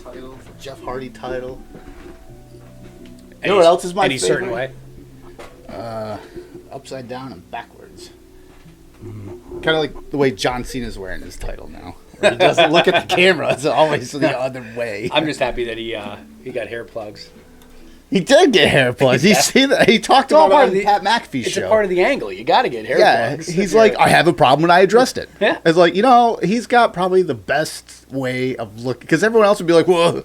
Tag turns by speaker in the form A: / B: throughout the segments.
A: title, the Jeff Hardy title. You know what else is my favorite?
B: Any certain way?
A: Upside down and backwards. Kind of like the way John Cena's wearing his title now. Where he doesn't look at the camera. It's always the other way.
B: I'm just happy that he got hair plugs.
A: He did get hair plugs. You see that? He talked about it on the Pat McAfee show.
B: It's a part of the angle. You got to get hair plugs.
A: He's like, I have a problem when I addressed it.
B: Yeah.
A: It's like, he's got probably the best way of looking. Because everyone else would be like, whoa.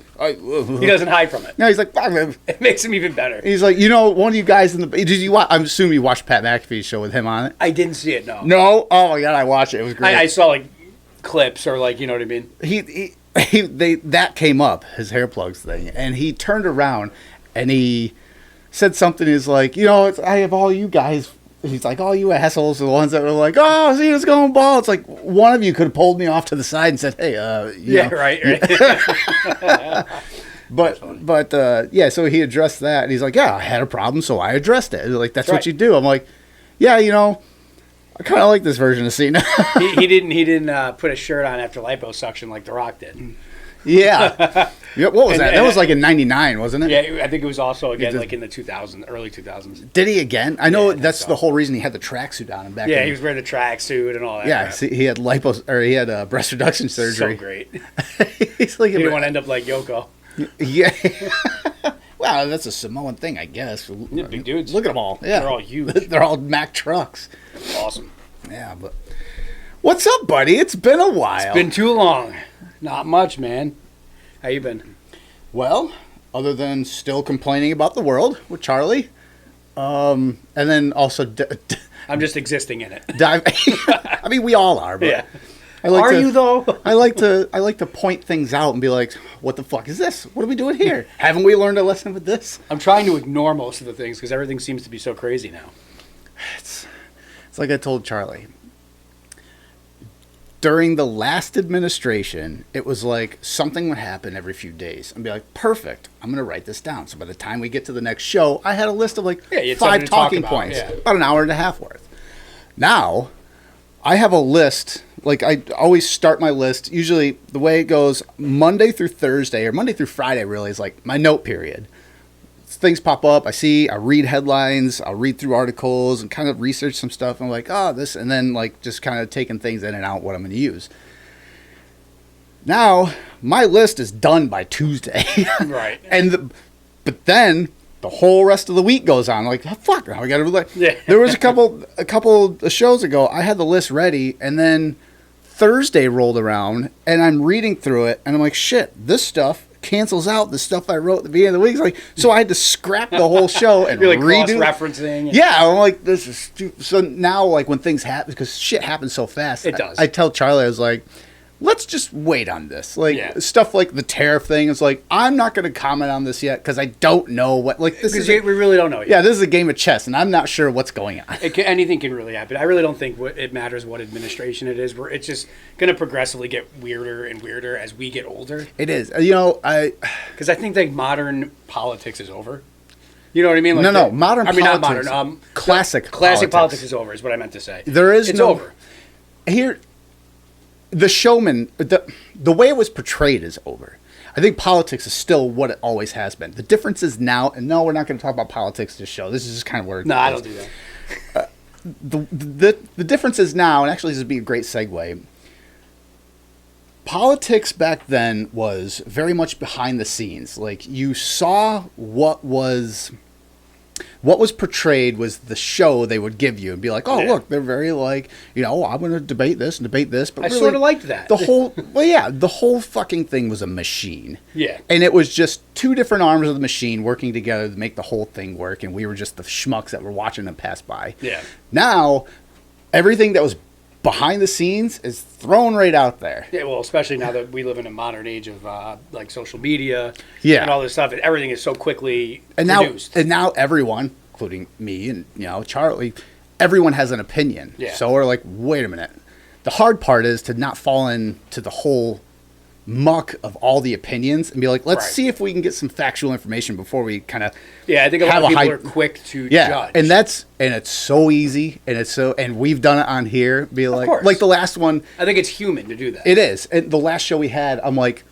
B: He doesn't hide from it.
A: No, he's like,
B: it makes him even better.
A: He's like, one of you guys in the... Did you watch? I'm assuming you watched Pat McAfee's show with him on it.
B: I didn't see it, no.
A: No? Oh, my God, I watched it. It was great.
B: I saw, clips or, you know what I mean?
A: That came up, his hair plugs thing. And he turned around and he... said something. He's like, I have all you guys. He's like, all you assholes are the ones that were like, oh, see, it's going ball. It's like one of you could have pulled me off to the side and said, hey,
B: right.
A: But so he addressed that, and he's like, yeah, I had a problem, so I addressed it. Like, that's what you do. I'm like, yeah, I kind of like this version of Cena.
B: he didn't put a shirt on after liposuction like The Rock did.
A: Yeah. What was that? That was in 99, wasn't it?
B: Yeah, I think it was also, again, in the 2000s, early 2000s.
A: Did he again? I know that's the whole reason he had the tracksuit on him back then.
B: Yeah, he was wearing the tracksuit and all that.
A: Yeah, see, he had breast reduction surgery.
B: So great.
A: He's like,
B: he didn't want to end up like Yoko.
A: Yeah. Well, that's a Samoan thing, I guess.
B: Yeah, big dudes.
A: Look at them all. Yeah.
B: They're all huge.
A: They're all Mack trucks.
B: Awesome.
A: Yeah, but... What's up, buddy? It's been a while.
B: It's been too long. Not much, man. How you been?
A: Well, other than still complaining about the world with Charlie, and then also...
B: I'm just existing in it.
A: I mean, we all are, but...
B: Yeah.
A: You though? I like to point things out and be like, what the fuck is this? What are we doing here? Haven't we learned a lesson with this?
B: I'm trying to ignore most of the things because everything seems to be so crazy now.
A: It's like I told Charlie. During the last administration, it was like something would happen every few days. I'd be like, perfect, I'm going to write this down. So by the time we get to the next show, I had a list of 5 talking points, about an hour and a half worth. Now, I have a list. I always start my list. Usually the way it goes, Monday through Thursday, or Monday through Friday really, is my note period. Things pop up, I read headlines, I'll read through articles and kind of research some stuff. I'm like, this, and then just kind of taking things in and out what I'm going to use. Now, my list is done by Tuesday.
B: Right.
A: But then the whole rest of the week goes on. I'm like, fuck, now I got to
B: Yeah.
A: There was a couple of shows ago, I had the list ready, and then Thursday rolled around, and I'm reading through it, and I'm like, shit, this stuff cancels out the stuff I wrote at the beginning of the week. So I had to scrap the whole show and
B: You're
A: redo.
B: cross-referencing.
A: Yeah, I'm like, this is stupid. So now, when things happen, because shit happens so fast,
B: it does.
A: I tell Charlie, I was like, let's just wait on this. Stuff like the tariff thing is I'm not going to comment on this yet because I don't know what, this is.
B: We really don't know yet.
A: Yeah, this is a game of chess, and I'm not sure what's going on.
B: Anything can really happen. I really don't think it matters what administration it is. It's just going to progressively get weirder and weirder as we get older.
A: It is.
B: Because I think modern politics is over. You know what I mean?
A: Modern politics.
B: Not modern.
A: Classic
B: politics is over is what I meant to say.
A: It's
B: over.
A: Here, the showman, the way it was portrayed is over. I think politics is still what it always has been. The difference is now, and no, we're not going to talk about politics this show. This is just kind of where it
B: No, I don't do that.
A: The difference is now, and actually this would be a great segue. Politics back then was very much behind the scenes. You saw what was portrayed was the show they would give you and be like, look, they're very I'm going to debate this and debate this. But
B: I sort of liked that.
A: The whole fucking thing was a machine.
B: Yeah.
A: And it was just two different arms of the machine working together to make the whole thing work. And we were just the schmucks that were watching them pass by.
B: Yeah.
A: Now, everything that was behind the scenes is thrown right out there.
B: Yeah, well, especially now that we live in a modern age of social media
A: and
B: all this stuff. Everything is so quickly
A: produced. Now everyone, including me and Charlie, everyone has an opinion.
B: Yeah.
A: So we're like, wait a minute. The hard part is to not fall into the whole muck of all the opinions and be like, let's see if we can get some factual information before we kind of
B: I think a lot of people are quick to judge.
A: And it's so easy, and we've done it on here. Be like the last one.
B: I think it's human to do that.
A: It is. And the last show we had, I'm like,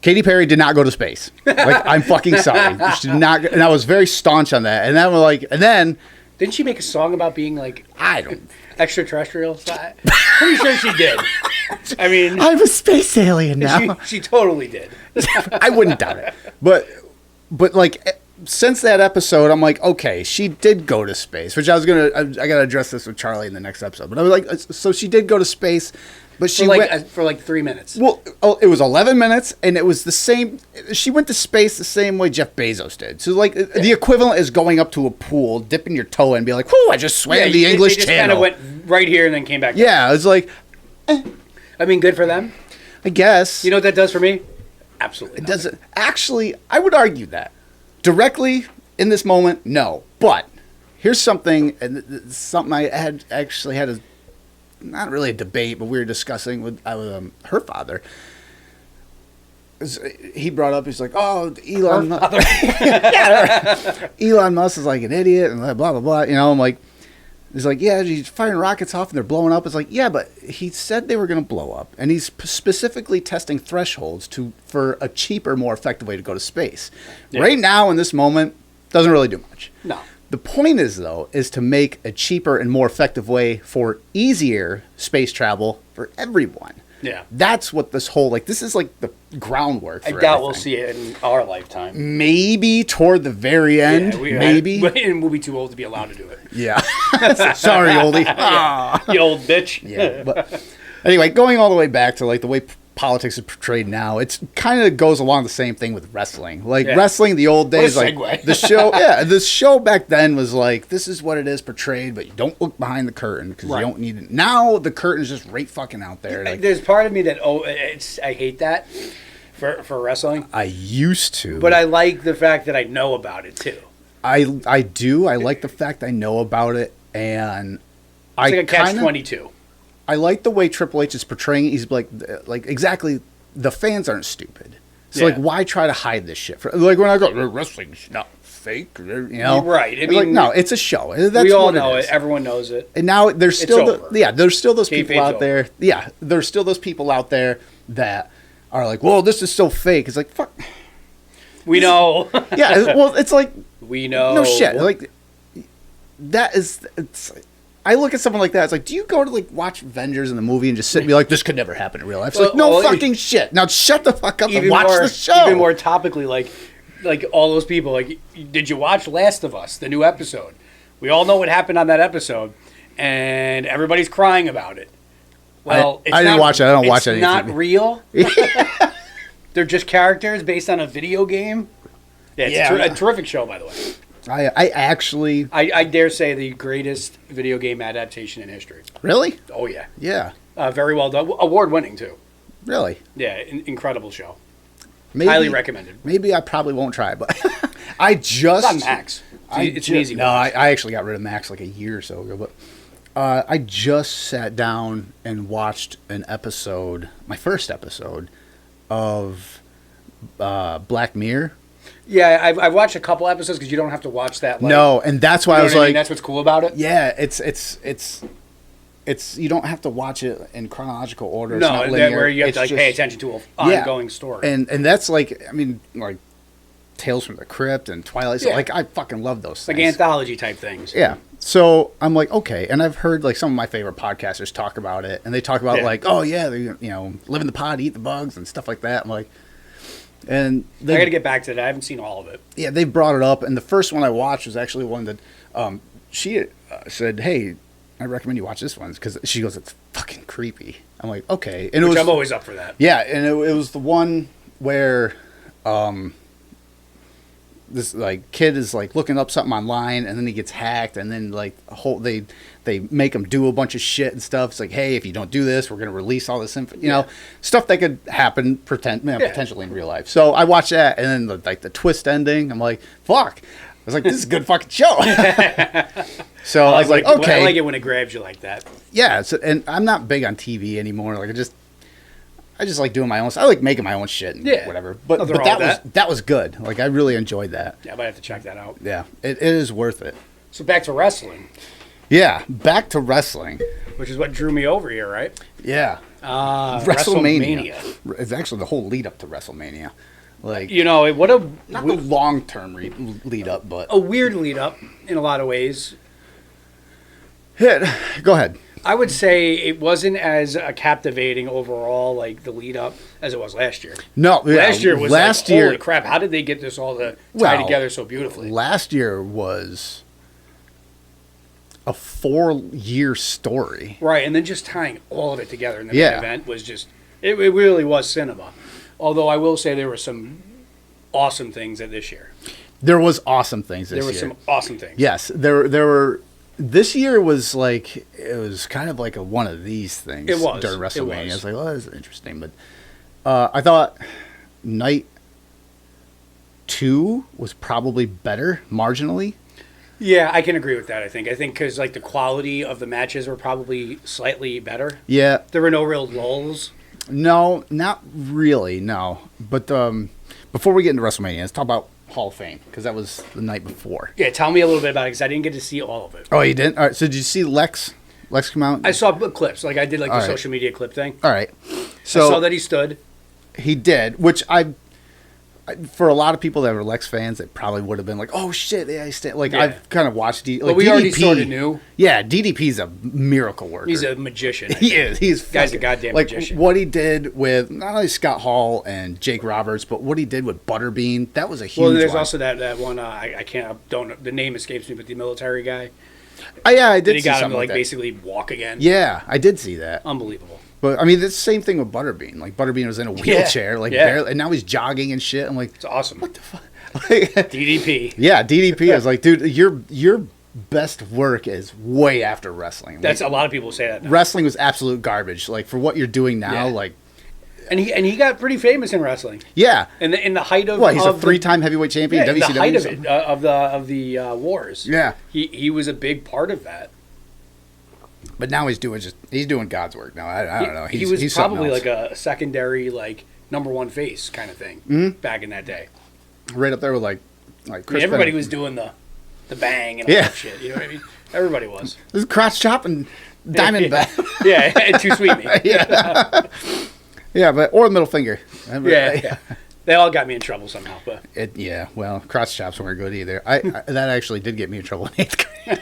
A: Katy Perry did not go to space. Like, I'm fucking sorry. She did not, and I was very staunch on that. And then we're like, and then
B: didn't she make a song about being like
A: I don't
B: extraterrestrial? Pretty sure she did. I mean,
A: I'm a space alien now.
B: She totally did.
A: I wouldn't doubt it. But like since that episode, I'm like, okay, she did go to space, which I gotta address this with Charlie in the next episode. But I was like, so she did go to space, but she went
B: for like 3 minutes.
A: Well, it was 11 minutes, and it was the same. She went to space the same way Jeff Bezos did. So like the equivalent is going up to a pool, dipping your toe in, and be like, "Whoo! I just swam the English Channel."
B: Kind of went right here and then came back.
A: Yeah, it was like,
B: I mean, good for them.
A: I guess.
B: You know what that does for me? Absolutely.
A: It doesn't. Actually, I would argue that directly in this moment, no. But here's something, and something I had a. Not really a debate, but we were discussing with her father. He brought up, he's like, "Oh, Elon Musk is like an idiot," and blah blah blah. You know, I'm like, he's like, "Yeah, he's firing rockets off and they're blowing up." It's like, yeah, but he said they were going to blow up, and he's specifically testing thresholds for a cheaper, more effective way to go to space. Yeah. Right now, in this moment, doesn't really do much.
B: No.
A: The point is, though, is to make a cheaper and more effective way for easier space travel for everyone.
B: Yeah.
A: That's what this whole, like, this is like the groundwork for
B: I doubt we'll see it in our lifetime.
A: Maybe toward the very end. Yeah, maybe.
B: And we'll be too old to be allowed to do it.
A: Yeah. Sorry, oldie.
B: Yeah. You old bitch.
A: Yeah. But anyway, going all the way back to, like, the way politics is portrayed now, it's kind of goes along the same thing with wrestling. Like wrestling, the old days, like the show. Yeah, the show back then was like, this is what it is portrayed, but you don't look behind the curtain because you don't need it. Now the curtain's just right fucking out there. Like,
B: there's part of me that I hate that for wrestling.
A: I used to,
B: but I like the fact that I know about it too.
A: I do. I like the fact I know about it, and
B: it's like a catch-22.
A: I like the way Triple H is portraying it. He's like exactly, the fans aren't stupid. So like, why try to hide this shit? Like when I go, wrestling's not fake, you know?
B: Right. I mean,
A: like, no, it's a show. That's
B: we all
A: what
B: know
A: it.
B: Everyone knows it.
A: And now there's still there's still those people out there. Yeah, there's still those people out there that are like, well, this is so fake. It's like, fuck.
B: We know.
A: Yeah. Well, it's like,
B: we know.
A: No shit. Like that is. It's. I look at someone like that. It's like, do you go to like watch Avengers in the movie and just sit and be like, this could never happen in real life? It's like, no fucking shit. Now shut the fuck up and watch the show.
B: Even more topically, like all those people. Like, did you watch Last of Us, the new episode? We all know what happened on that episode, and everybody's crying about it. Well,
A: I didn't watch it. I don't watch anything.
B: It's not real. They're just characters based on a video game. Yeah, it's a terrific show, by the way.
A: I actually...
B: I dare say the greatest video game adaptation in history.
A: Really?
B: Oh, yeah.
A: Yeah.
B: Very well done. Award-winning, too.
A: Really?
B: Yeah, incredible show.
A: Maybe,
B: highly recommended.
A: Maybe I probably won't try it, but I just...
B: It's on Max. It's an easy one.
A: No, I actually got rid of Max like a year or so ago, but I just sat down and watched an episode, my first episode, of Black Mirror.
B: Yeah, I've watched a couple episodes because you don't have to watch that. Like,
A: no, and that's why I was like,
B: that's what's cool about it.
A: Yeah, it's you don't have to watch it in chronological order.
B: No, it's not linear. Where you have to pay attention to an ongoing story.
A: And that's like, I mean, like Tales from the Crypt and Twilight. So like, I fucking love those things.
B: Like anthology type things.
A: Yeah. So I'm like, okay, and I've heard like some of my favorite podcasters talk about it, and they talk about like, oh yeah, they, you know, live in the pod, eat the bugs, and stuff like that. I'm like. And I
B: got to get back to that. I haven't seen all of it.
A: Yeah, they brought it up, and the first one I watched was actually one that she said, "Hey, I recommend you watch this one," because she goes, "It's fucking creepy." I'm like, "Okay," and
B: I'm always up for that.
A: Yeah, and it was the one where this like kid is like looking up something online, and then he gets hacked, and then like they make him do a bunch of shit and stuff. It's like, hey, if you don't do this, we're going to release all this info, you know, stuff that could happen potentially in real life. So I watched that, and then the twist ending, I'm like, fuck. I was like, this is a good fucking show. So I was like, okay.
B: I like it when it grabs you like that.
A: Yeah, and I'm not big on TV anymore. Like I just like doing my own stuff. I like making my own shit and whatever. But that was good. Like I really enjoyed that.
B: Yeah, I might have to check that out.
A: Yeah, it is worth it.
B: So back to wrestling.
A: Yeah, back to wrestling.
B: Which is what drew me over here, right?
A: Yeah. WrestleMania. It's actually the whole lead up to WrestleMania. Like,
B: what a
A: not the long term lead up, but
B: a weird lead up in a lot of ways.
A: Go ahead.
B: I would say it wasn't as captivating overall, like the lead up, as it was last year.
A: No,
B: last year was holy crap! How did they get this all to tie together so beautifully?
A: Last year was a 4-year story,
B: right? And then just tying all of it together in the main event was just it really was cinema. Although I will say there were some awesome things this year.
A: There was awesome things this year.
B: There were some awesome things.
A: Yes, there were. This year was like, it was kind of like one of these things.
B: It was.
A: During WrestleMania. I was like, oh, this is interesting. But I thought night 2 was probably better, marginally.
B: Yeah, I can agree with that, I think. I think because like the quality of the matches were probably slightly better.
A: Yeah.
B: There were no real lulls.
A: No, not really, no. But before we get into WrestleMania, let's talk about Hall of Fame, because that was the night before.
B: Yeah, tell me a little bit about it, because I didn't get to see all of it.
A: Oh, you didn't? All right, so did you see Lex come out?
B: I saw clips. Like, I did the social media clip thing.
A: All right. So
B: I saw that he stood.
A: He did, which for a lot of people that were Lex fans, they probably would have been like, "Oh shit, yeah, I've kind of watched
B: we already sort of knew.
A: Yeah, DDP's a miracle worker.
B: He's a magician.
A: He is. He's
B: guy's a goddamn magician.
A: What he did with not only Scott Hall and Jake Roberts, but what he did with Butterbean, that was a huge.
B: Well, there's also that one. I don't. The name escapes me, but the military guy.
A: Oh yeah, I did.
B: He got him to basically walk again.
A: Yeah, I did see that.
B: Unbelievable.
A: But I mean, it's the same thing with Butterbean. Like Butterbean was in a wheelchair, barely, and now he's jogging and shit. I'm like,
B: it's awesome.
A: What the fuck?
B: DDP.
A: Yeah, DDP. I was like, dude, your best work is way after wrestling.
B: That's a lot of people say that now.
A: Wrestling was absolute garbage. Like for what you're doing now,
B: And he got pretty famous in wrestling.
A: Yeah.
B: In the height of
A: he's a 3-time heavyweight champion.
B: Yeah, in the height of it of the wars.
A: Yeah.
B: He was a big part of that.
A: But now he's doing God's work now. I don't know.
B: He was probably like a secondary number one face kind of thing back in that day.
A: Right up there with like Chris.
B: Everybody was doing the bang and all that shit. You know what I mean? Everybody was.
A: This is crotch chop and diamond back.
B: Yeah, and too sweet me.
A: Yeah. Yeah, or the middle finger.
B: Yeah. They all got me in trouble somehow. But
A: crotch chops weren't good either. I that actually did get me in trouble in 8th grade.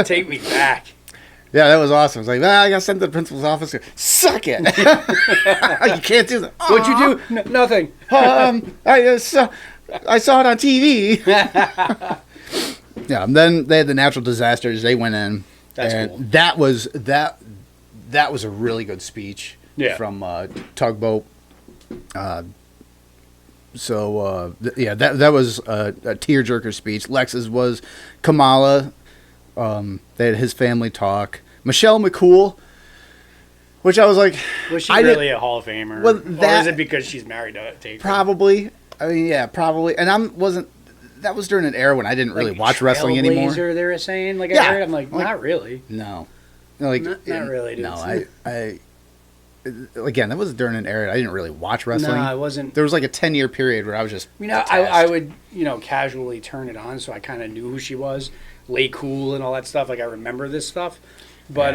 B: Take me back.
A: Yeah, that was awesome. It's like, I got sent to the principal's office. Suck it. You can't do that.
B: What'd you do? Nothing.
A: I saw it on TV. Yeah, and then they had the natural disasters. They went in.
B: That's
A: and
B: cool.
A: That was a really good speech from Tugboat. That was a tearjerker speech. Lex's was Kamala. They had his family talk. Michelle McCool, which I was like,
B: was she really a Hall of Famer?
A: Well,
B: or is it because she's married to Taker?
A: Probably. I mean, yeah, probably. And that was during an era when I didn't really watch wrestling anymore.
B: They were saying, I heard, I'm like, not really.
A: No.
B: Not really, dude.
A: No, I again, that was during an era I didn't really watch wrestling.
B: No, I wasn't.
A: There was like a 10-year period where I was just
B: I would, casually turn it on, so I kind of knew who she was. Lay Cool and all that stuff. Like, I remember this stuff. But,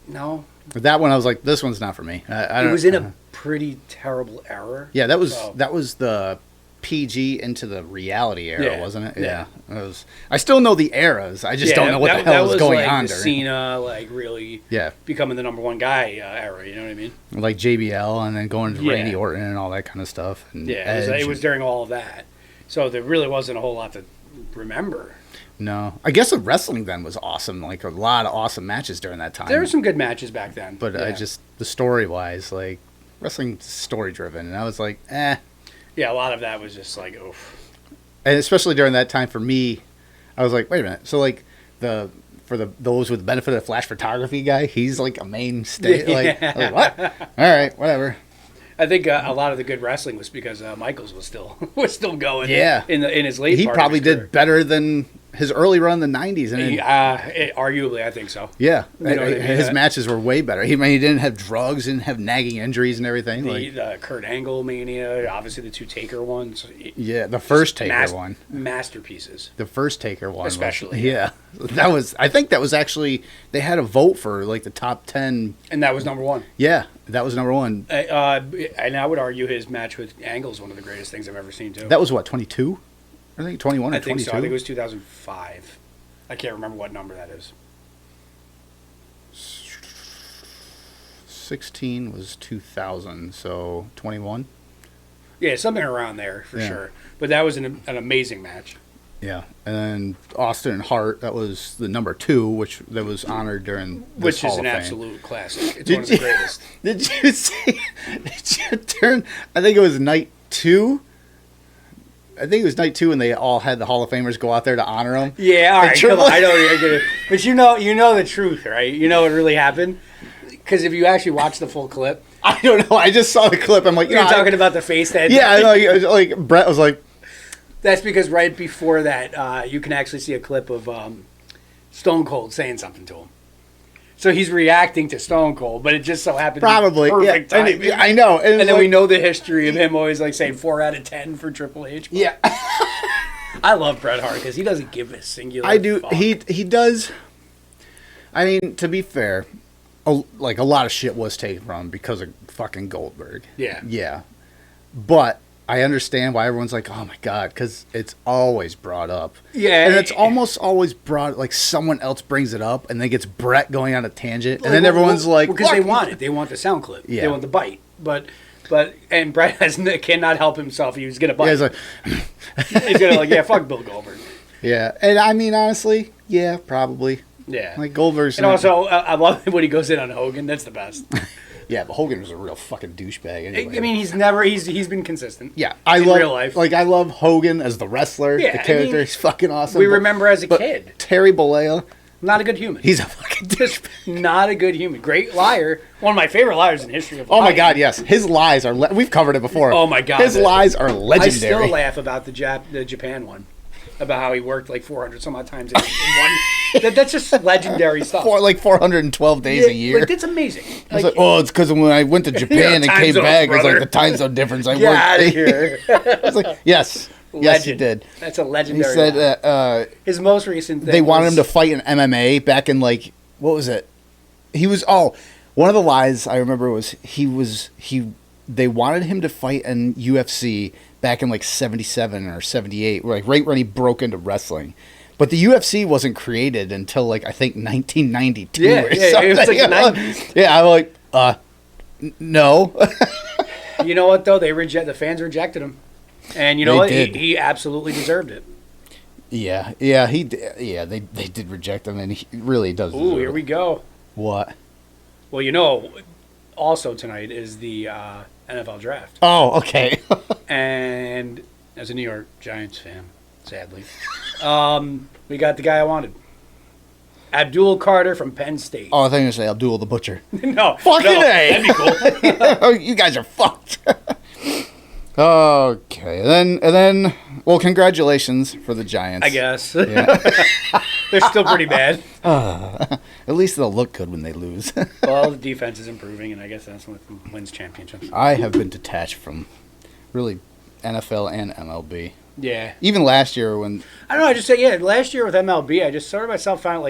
B: no.
A: But that one, I was like, this one's not for me.
B: It was in a pretty terrible era.
A: Yeah, that was the PG into the reality era, wasn't it? Yeah. I still know the eras. I just don't know what the hell was going on
B: during. Cena, really becoming the number one guy era, you know what I mean?
A: Like JBL and then going to Randy Orton and all that kind of stuff. And
B: it was during all of that. So there really wasn't a whole lot to remember.
A: No. I guess the wrestling then was awesome. Like, a lot of awesome matches during that time.
B: There were some good matches back then.
A: But the story-wise, wrestling's story-driven. And I was like, eh.
B: Yeah, a lot of that was just like, oof.
A: And especially during that time for me, I was like, wait a minute. So, those with the benefit of flash photography guy, he's like a mainstay. I was like, what? All right, whatever.
B: I think a lot of the good wrestling was because Michaels was still going.
A: Yeah.
B: In his late.
A: He probably did better than his early run in the 90s. And
B: arguably, I think so.
A: Yeah. His matches were way better. He didn't have drugs, didn't have nagging injuries and everything.
B: The Kurt Angle Mania, obviously the 2 Taker ones.
A: Yeah, the first Taker one.
B: Masterpieces.
A: The first Taker one.
B: Especially.
A: I think that was actually, they had a vote for like the top 10.
B: And that was number 1.
A: Yeah, that was number 1.
B: And I would argue his match with Angle is one of the greatest things I've ever seen, too.
A: That was what, 22? I think 21 or 22?
B: I think so. I think it was 2005. I can't remember what number that is.
A: 16 was 2000, so 21?
B: Yeah, something around there for sure. But that was an amazing match.
A: Yeah, and then Austin and Hart, that was the number 2, which was honored during this
B: Which
A: Hall
B: is an
A: of Fame.
B: Absolute classic. It's one of the greatest.
A: Did you see? Did you turn? I think it was night 2. I think it was night 2, and they all had the Hall of Famers go out there to honor him.
B: Yeah, all right, come on. I get it. But you know the truth, right? You know what really happened? Because if you actually watch the full clip,
A: I don't know. I just saw the clip. I'm like,
B: you're talking about the face that.
A: Yeah, I know. Like Brett was like.
B: That's because right before that, you can actually see a clip of Stone Cold saying something to him. So he's reacting to Stone Cold, but it just so happened
A: probably
B: to be perfect timing.
A: I know.
B: And then we know the history of him always like saying 4 out of 10 for Triple H.
A: Yeah.
B: I love Bret Hart because he doesn't give a singular fuck.
A: He does. I mean, to be fair, a lot of shit was taken from him because of fucking Goldberg.
B: Yeah.
A: Yeah. But I understand why everyone's like, oh my God, because it's always brought up.
B: Yeah.
A: And it's almost always brought, like someone else brings it up and then gets Brett going on a tangent. And then everyone's like,
B: because they want it. They want the sound clip.
A: Yeah.
B: They want the bite. But Brett cannot help himself. He was going to bite.
A: Yeah, he's like,
B: he's going to fuck Bill Goldberg.
A: Yeah. And I mean, honestly, yeah, probably.
B: Yeah.
A: Like Goldberg's.
B: And also, I love when he goes in on Hogan. That's the best.
A: Yeah, but Hogan was a real fucking douchebag. Anyway.
B: I mean, he's been consistent.
A: Yeah,
B: in real life.
A: Like I love Hogan as the wrestler.
B: Yeah,
A: the character is fucking awesome.
B: We remember as a kid.
A: Terry Bollea,
B: not a good human.
A: He's a fucking douchebag.
B: Not a good human. Great liar. One of my favorite liars in history of
A: lying. Oh my God, yes. His lies are. We've covered it before.
B: Oh my God,
A: his lies are legendary.
B: I still laugh about the Japan one. About how he worked like 400 some odd times in one. That's just legendary stuff.
A: 412 days a year.
B: Like, that's amazing.
A: It's because when I went to Japan and came back, it was like the time zone difference. I
B: Get out of here.
A: I was like, yes.
B: Legend.
A: Yes, he did.
B: That's a legendary.
A: He said that
B: his most recent thing
A: they wanted him to fight in MMA back in what was it? One of the lies I remember was they wanted him to fight in UFC back in 77 or 78, right when he broke into wrestling. But the UFC wasn't created until I think 1992 or something.
B: It was like the 90s.
A: Yeah, I'm like, no.
B: You know what though? The fans rejected him. And you know what? He absolutely deserved it.
A: Yeah, he did. Yeah, they did reject him, and he really does.
B: Ooh, here we go.
A: What?
B: Well, also tonight is the NFL draft.
A: Oh, okay.
B: And as a New York Giants fan, sadly, we got the guy I wanted. Abdul Carter from Penn State.
A: Oh, I thought you were going to say Abdul the Butcher.
B: No.
A: Fucking A.
B: That'd be cool.
A: You guys are fucked. Okay. And then, well, congratulations for the Giants.
B: I guess.
A: Yeah.
B: They're still pretty bad.
A: At least they'll look good when they lose.
B: Well, the defense is improving, and I guess that's what wins championships.
A: I have been detached from really NFL and MLB.
B: Yeah.
A: Even last year when...
B: I don't know, I just say, last year with MLB, I just sort of myself found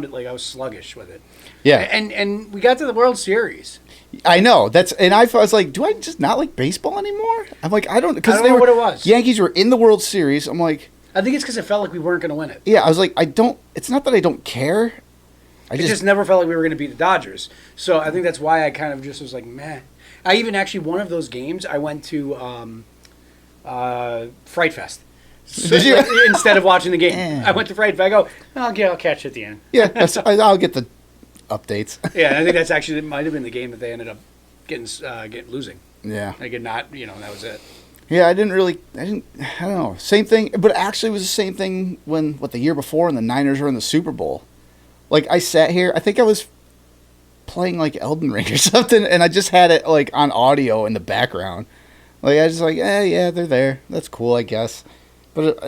B: it like I was sluggish with it.
A: Yeah.
B: And we got to the World Series.
A: I know. I was like, do I just not like baseball anymore? I'm like, I don't... Because
B: know what it was.
A: Yankees were in the World Series. I'm like...
B: I think it's because it felt like we weren't going to win it.
A: Yeah, I was like, it's not that I don't care.
B: I just never felt like we were going to beat the Dodgers. So I think that's why I kind of just was like, meh. I even actually, one of those games, I went to Fright Fest. So,
A: did you?
B: Instead of watching the game. I went to Fright Fest. I go, I'll catch it at the end.
A: Yeah, I'll get the updates.
B: Yeah, I think that's actually, it might have been the game that they ended up losing.
A: Yeah.
B: Like that was it.
A: Yeah, I don't know. Same thing, but actually it was the same thing the year before when the Niners were in the Super Bowl. Like, I sat here, I think I was playing, Elden Ring or something, and I just had it, on audio in the background. Like, I was just like, yeah, they're there. That's cool, I guess. But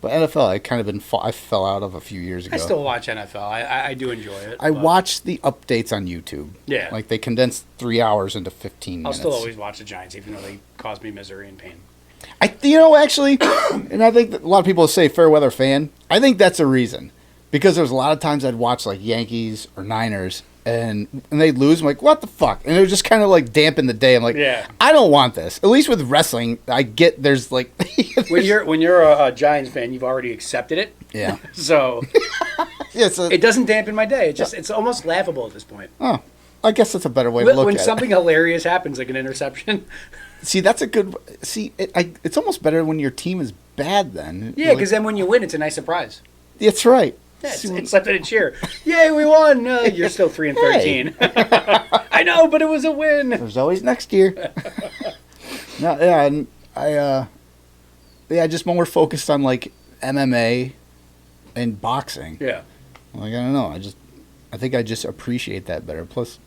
A: But NFL, I kind of I fell out of a few years ago.
B: I still watch NFL. I do enjoy it.
A: I watch the updates on YouTube.
B: Yeah.
A: Like they condense 3 hours into 15 minutes.
B: I'll still always watch the Giants, even though they cause me misery and pain.
A: Actually, and I think that a lot of people say fair weather fan. I think that's a reason. Because there's a lot of times I'd watch like Yankees or Niners and they'd lose. I'm like, what the fuck? And it would just kind of like dampen the day. I'm like, I don't want this. At least with wrestling, I get there's like
B: when you're a Giants fan, you've already accepted it.
A: Yeah.
B: So it doesn't dampen my day. It's almost laughable at this point.
A: Oh, I guess that's a better way to look at it.
B: When something hilarious happens, like an interception.
A: See, that's a good. See, it's almost better when your team is bad. Then
B: because then when you win, it's a nice surprise.
A: That's right.
B: Yeah, it's something to cheer. Yay, we won! You're still 3-13. I know, but it was a win.
A: There's always next year. No, yeah, and I just more focused on like MMA and boxing.
B: Yeah.
A: Like I don't know, I think I just appreciate that better. Plus,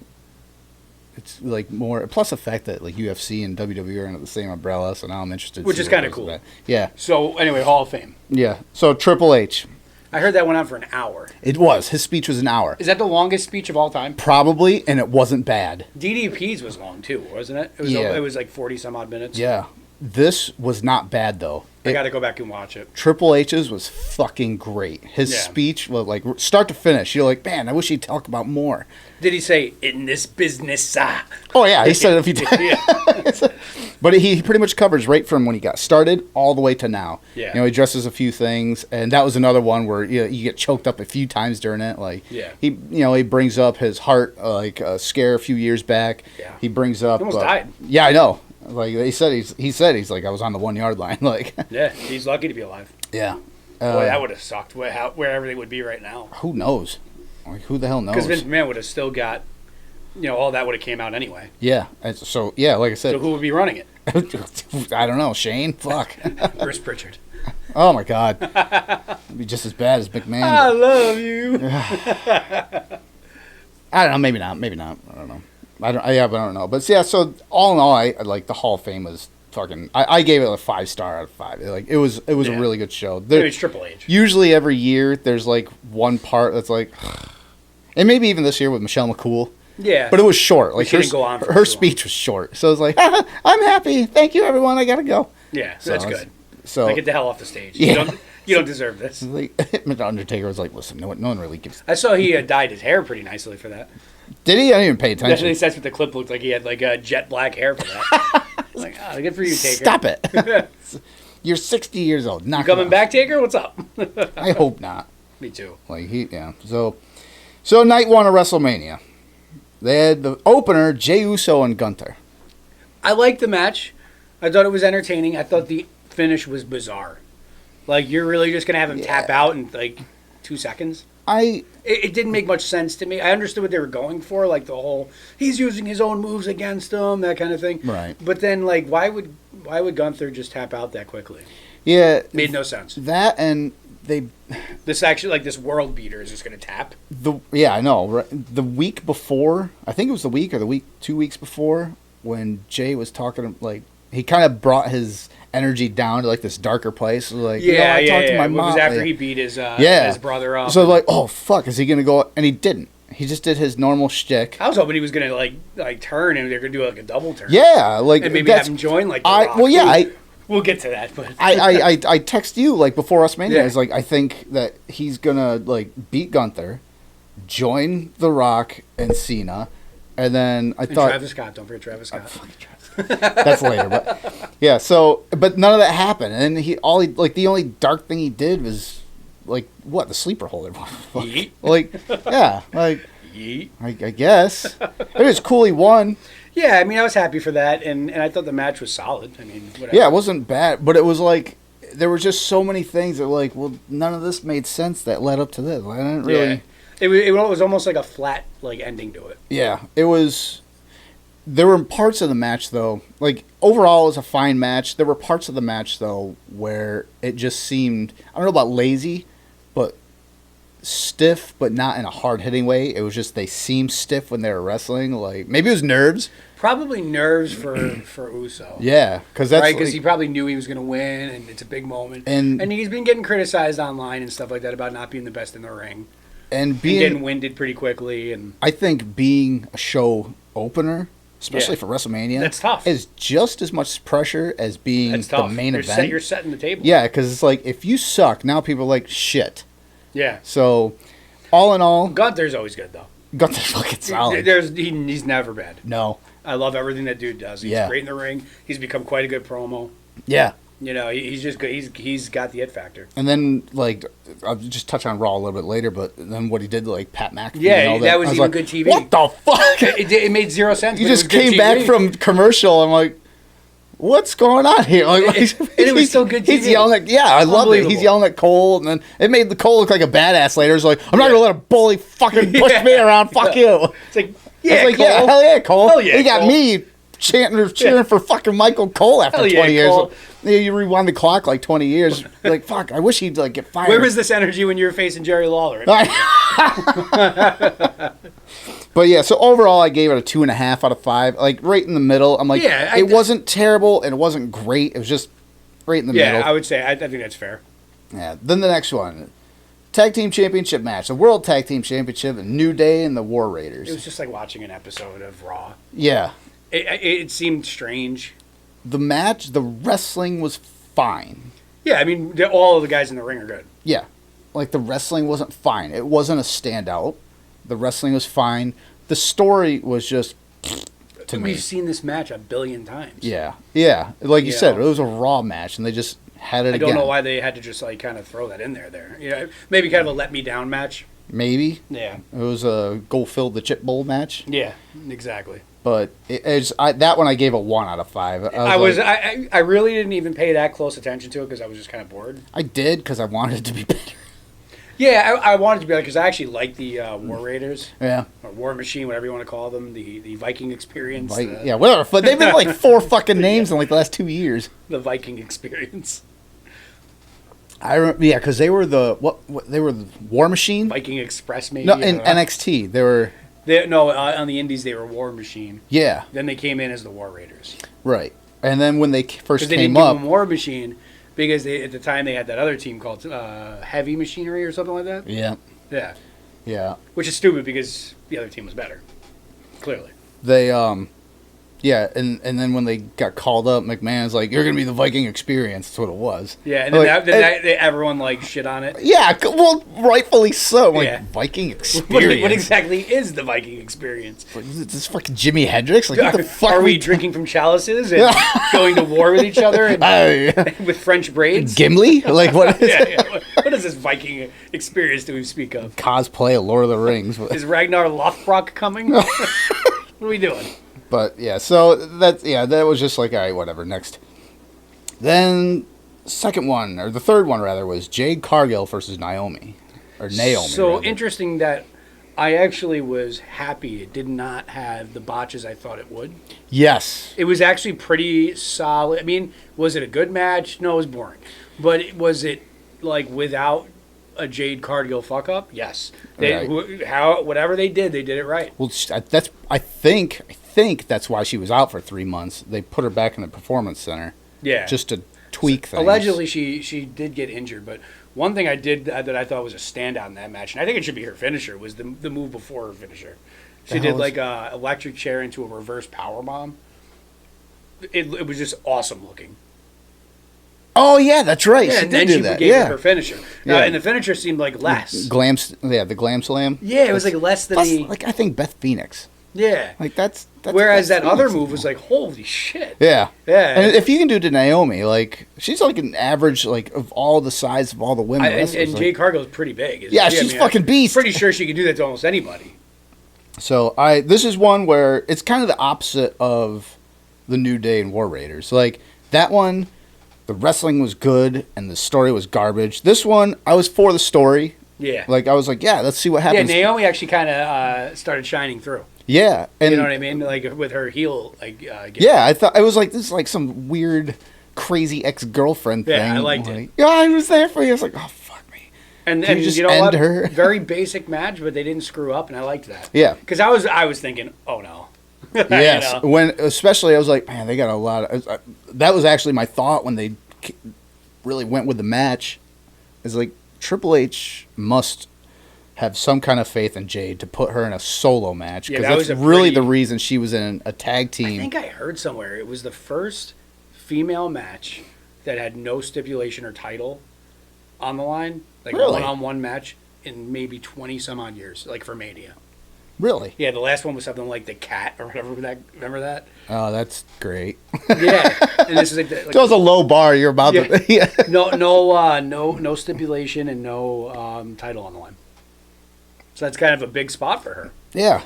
A: it's like more. Plus the fact that like UFC and WWE are under the same umbrella, so now I'm interested.
B: Which is kind of cool.
A: Yeah.
B: So anyway, Hall of Fame.
A: Yeah. So Triple H.
B: I heard that went on for an hour.
A: It was. His speech was an hour.
B: Is that the longest speech of all time?
A: Probably, and it wasn't bad.
B: DDP's was long too, wasn't it? It was like 40 some odd minutes.
A: Yeah. This was not bad though.
B: I got to go back and watch it.
A: Triple H's was fucking great. His speech was like start to finish. You're like, man, I wish he'd talk about more.
B: Did he say in this business?
A: Oh yeah, he said it a few times. But he pretty much covers right from when he got started all the way to now.
B: Yeah.
A: He addresses a few things, and that was another one where you get choked up a few times during it. Like he brings up his heart scare a few years back.
B: Yeah.
A: He brings up
B: he almost died.
A: Yeah, I know. Like he said he's like I was on the 1 yard line. Like
B: yeah, he's lucky to be alive.
A: Yeah.
B: Boy, that would have sucked. Where everything would be right now.
A: Who knows? Like, who the hell knows?
B: Because Vince McMahon would have still got, all that would have came out anyway.
A: Yeah. So yeah, like I said.
B: So who would be running it?
A: I don't know. Shane. Fuck.
B: Bruce Pritchard.
A: Oh my God. It'd be just as bad as McMahon.
B: I love you.
A: I don't know. Maybe not. I don't know. But I don't know. But yeah, so all in all, I like the Hall of Fame was fucking. I gave it a 5-star out of 5. Like it was a really good show.
B: It's Triple H.
A: Usually every year there's like one part that's like, and maybe even this year with Michelle McCool.
B: Yeah,
A: but it was short. Like her speech was short, so it's like I'm happy. Thank you, everyone. I gotta go.
B: Yeah, so that's good.
A: So
B: get the hell off the stage.
A: Yeah.
B: You don't deserve this.
A: Like, Undertaker was like, listen, no one really gives.
B: I saw he dyed his hair pretty nicely for that.
A: Did he? I didn't even pay attention.
B: That's what the clip looked like. He had like jet black hair for that. Like, good for you, Taker.
A: Stop it. You're 60 years old.
B: You coming back, Taker? What's up?
A: I hope not.
B: Me too.
A: Like So night 1 of WrestleMania, they had the opener, Jey Uso and Gunther.
B: I liked the match. I thought it was entertaining. I thought the finish was bizarre. Like, you're really just gonna have him tap out in like 2 seconds? It didn't make much sense to me. I understood what they were going for, like the whole he's using his own moves against him, that kind of thing.
A: Right.
B: But then, like, why would Gunther just tap out that quickly?
A: Yeah,
B: made no sense.
A: That and
B: this world beater is just gonna tap.
A: I know. Right? The week before, I think it was the week or 2 weeks before, when Jay was talking, like he kind of brought his energy down to like this darker place. Like, I talked to my mom.
B: It was after he beat his brother up.
A: So like, oh fuck, is he gonna go? And he didn't. He just did his normal shtick.
B: I was hoping he was gonna like turn and they're gonna do like a double turn.
A: Yeah, like
B: and maybe have him join like. We'll get to that, but
A: I text you like before WrestleMania. Yeah. I was like, I think that he's gonna like beat Gunther, join The Rock and Cena, and then I thought
B: Travis Scott. Don't forget Travis Scott.
A: That's later, but yeah. So, but none of that happened, and the only dark thing he did was like the sleeper holder. Like, yeah, like
B: Yeet.
A: I guess it was cool. He won.
B: Yeah, I mean, I was happy for that, and I thought the match was solid. I mean, whatever.
A: Yeah, it wasn't bad, but it was like there were just so many things that none of this made sense that led up to this. I didn't really.
B: Yeah. It was almost like a flat ending to it.
A: Yeah, it was. There were parts of the match though, like overall it was a fine match. There were parts of the match though where it just seemed, I don't know about lazy, but stiff, but not in a hard-hitting way. It was just they seemed stiff when they were wrestling. Like, maybe it was nerves.
B: Probably nerves for Uso.
A: Yeah, because that's
B: right, because he probably knew he was going to win, and it's a big moment. And he's been getting criticized online and stuff like that about not being the best in the ring, and getting winded pretty quickly. And
A: I think being a show opener, especially for WrestleMania,
B: that's tough.
A: Is just as much pressure as being the main event.
B: You're setting the table.
A: Yeah, because it's like if you suck, now people are like shit.
B: Yeah.
A: So, all in all,
B: Gunther's always good though.
A: Gunther's fucking solid.
B: He's never bad.
A: No.
B: I love everything that dude does. He's great in the ring. He's become quite a good promo.
A: Yeah.
B: You know, he's just good. He's got the it factor.
A: And then, like, I'll just touch on Raw a little bit later, but then what he did to, like, Pat McAfee.
B: Yeah, and all that was even like, good TV.
A: What the fuck?
B: It made zero sense.
A: You just came back from commercial. I'm like, what's going on here? Like,
B: it was still good TV.
A: He's yelling at, I love it. He's yelling at Cole, and then it made the Cole look like a badass later. It's like, I'm not going to let a bully fucking push me around. Fuck you.
B: It's like, Cole.
A: Hell yeah, Cole.
B: Hell yeah,
A: he got me cheering for fucking Michael Cole after 20 years. Cole. You rewind the clock like 20 years. Like, fuck, I wish he'd like get fired.
B: Where was this energy when you were facing Jerry Lawler?
A: But yeah, so overall I gave it a 2.5 out of 5. Like right in the middle. I'm like, it wasn't terrible and it wasn't great. It was just right in the middle.
B: Yeah, I would say, I think that's fair.
A: Yeah, then the next one. Tag Team Championship match. The World Tag Team Championship, New Day and the War Raiders.
B: It was just like watching an episode of Raw.
A: Yeah.
B: It seemed strange.
A: The match, the wrestling was fine.
B: Yeah, I mean, all of the guys in the ring are good.
A: Yeah. Like, the wrestling wasn't fine. It wasn't a standout. The wrestling was fine. The story was just to me.
B: We've seen this match a billion times.
A: Yeah. Yeah. Like you said, it was a Raw match, and they just had it again.
B: I don't know why they had to just, like, kind of throw that in there. You know, maybe kind of a let-me-down match.
A: Maybe.
B: Yeah.
A: It was a go-fill-the-chip bowl match.
B: Yeah, exactly.
A: But that one I gave a 1 out of 5.
B: I really didn't even pay that close attention to it because I was just kind of bored.
A: I did because I wanted it to be better.
B: Yeah, I wanted to be better because I actually like the War Raiders.
A: Yeah.
B: Or War Machine, whatever you want to call them. The Viking Experience.
A: Yeah, whatever. But they've been like 4 fucking names in like the last 2 years.
B: The Viking Experience.
A: Because they were they were the War Machine.
B: Viking Express, maybe.
A: No, in NXT they were.
B: On the Indies they were War Machine.
A: Yeah.
B: Then they came in as the War Raiders.
A: Right, and then when they first
B: they
A: came
B: didn't
A: up,
B: give them War Machine because at the time they had that other team called Heavy Machinery or something like that.
A: Yeah.
B: Yeah.
A: Yeah.
B: Which is stupid because the other team was better. Clearly.
A: They Yeah, and then when they got called up, McMahon's like, "You're gonna be the Viking Experience." That's what it was.
B: Yeah, and then everyone like shit on it.
A: Yeah, well, rightfully so. Like Viking Experience.
B: What exactly is the Viking Experience?
A: Is this fucking Jimi Hendrix? Like, what the fuck
B: are we drinking from chalices and going to war with each other and, with French braids?
A: Gimli? Like what?
B: What is this Viking Experience that we speak of?
A: Cosplay of Lord of the Rings.
B: Is Ragnar Lothbrok coming? What are we doing?
A: But yeah, so that was just like, all right, whatever. Next, then the third one rather was Jade Cargill versus Naomi.
B: So
A: rather.
B: Interesting that I actually was happy it did not have the botches I thought it would.
A: Yes,
B: it was actually pretty solid. I mean, was it a good match? No, it was boring. But was it like without a Jade Cargill fuck up? Yes. Whatever they did it right.
A: Well, I think that's why she was out for 3 months. They put her back in the performance center.
B: Yeah.
A: Just to tweak things.
B: Allegedly, she did get injured, but one thing I did that I thought was a standout in that match, and I think it should be her finisher, was the move before her finisher. She did like a electric chair into a reverse power bomb. It was just awesome looking.
A: Oh yeah, that's right.
B: Yeah,
A: she
B: and then she gave her her finisher. And the finisher seemed like less.
A: The glam slam.
B: Yeah, it was like less than
A: I think Beth Phoenix.
B: Yeah.
A: Like that's
B: whereas that other move was like, holy shit.
A: Yeah.
B: Yeah.
A: And if you can do it to Naomi, like she's like an average like of all the size of all the women.
B: And Jade Cargill's pretty big.
A: She's fucking beast.
B: Pretty sure she could do that to almost anybody.
A: So this is one where it's kind of the opposite of the New Day and War Raiders. Like that one, the wrestling was good and the story was garbage. This one, I was for the story.
B: Yeah.
A: Like I was like, yeah, let's see what happens.
B: Yeah, Naomi actually kind of started shining through.
A: Yeah, and
B: you know what I mean, like with her heel, like.
A: I thought it was like this is like some weird, crazy ex-girlfriend thing.
B: Yeah, I liked it.
A: Yeah, I was there for you. I was like, oh fuck me.
B: And you know what? Very basic match, but they didn't screw up, and I liked that.
A: Yeah.
B: Because I was thinking, oh no.
A: Yes. You know? Especially I was like, man, they got a lot of. That was actually my thought when they really went with the match. Is like Triple H must have some kind of faith in Jade to put her in a solo match, because that's really the reason she was in a tag team.
B: I think I heard somewhere it was the first female match that had no stipulation or title on the line, like a one-on-one match in maybe 20 some odd years, like for Mania.
A: Really?
B: Yeah, the last one was something like the Cat or whatever. Remember that?
A: Oh, that's great.
B: Yeah, and this is like
A: that was a low bar. You're about to. Yeah.
B: No stipulation and no title on the line. So that's kind of a big spot for her.
A: Yeah,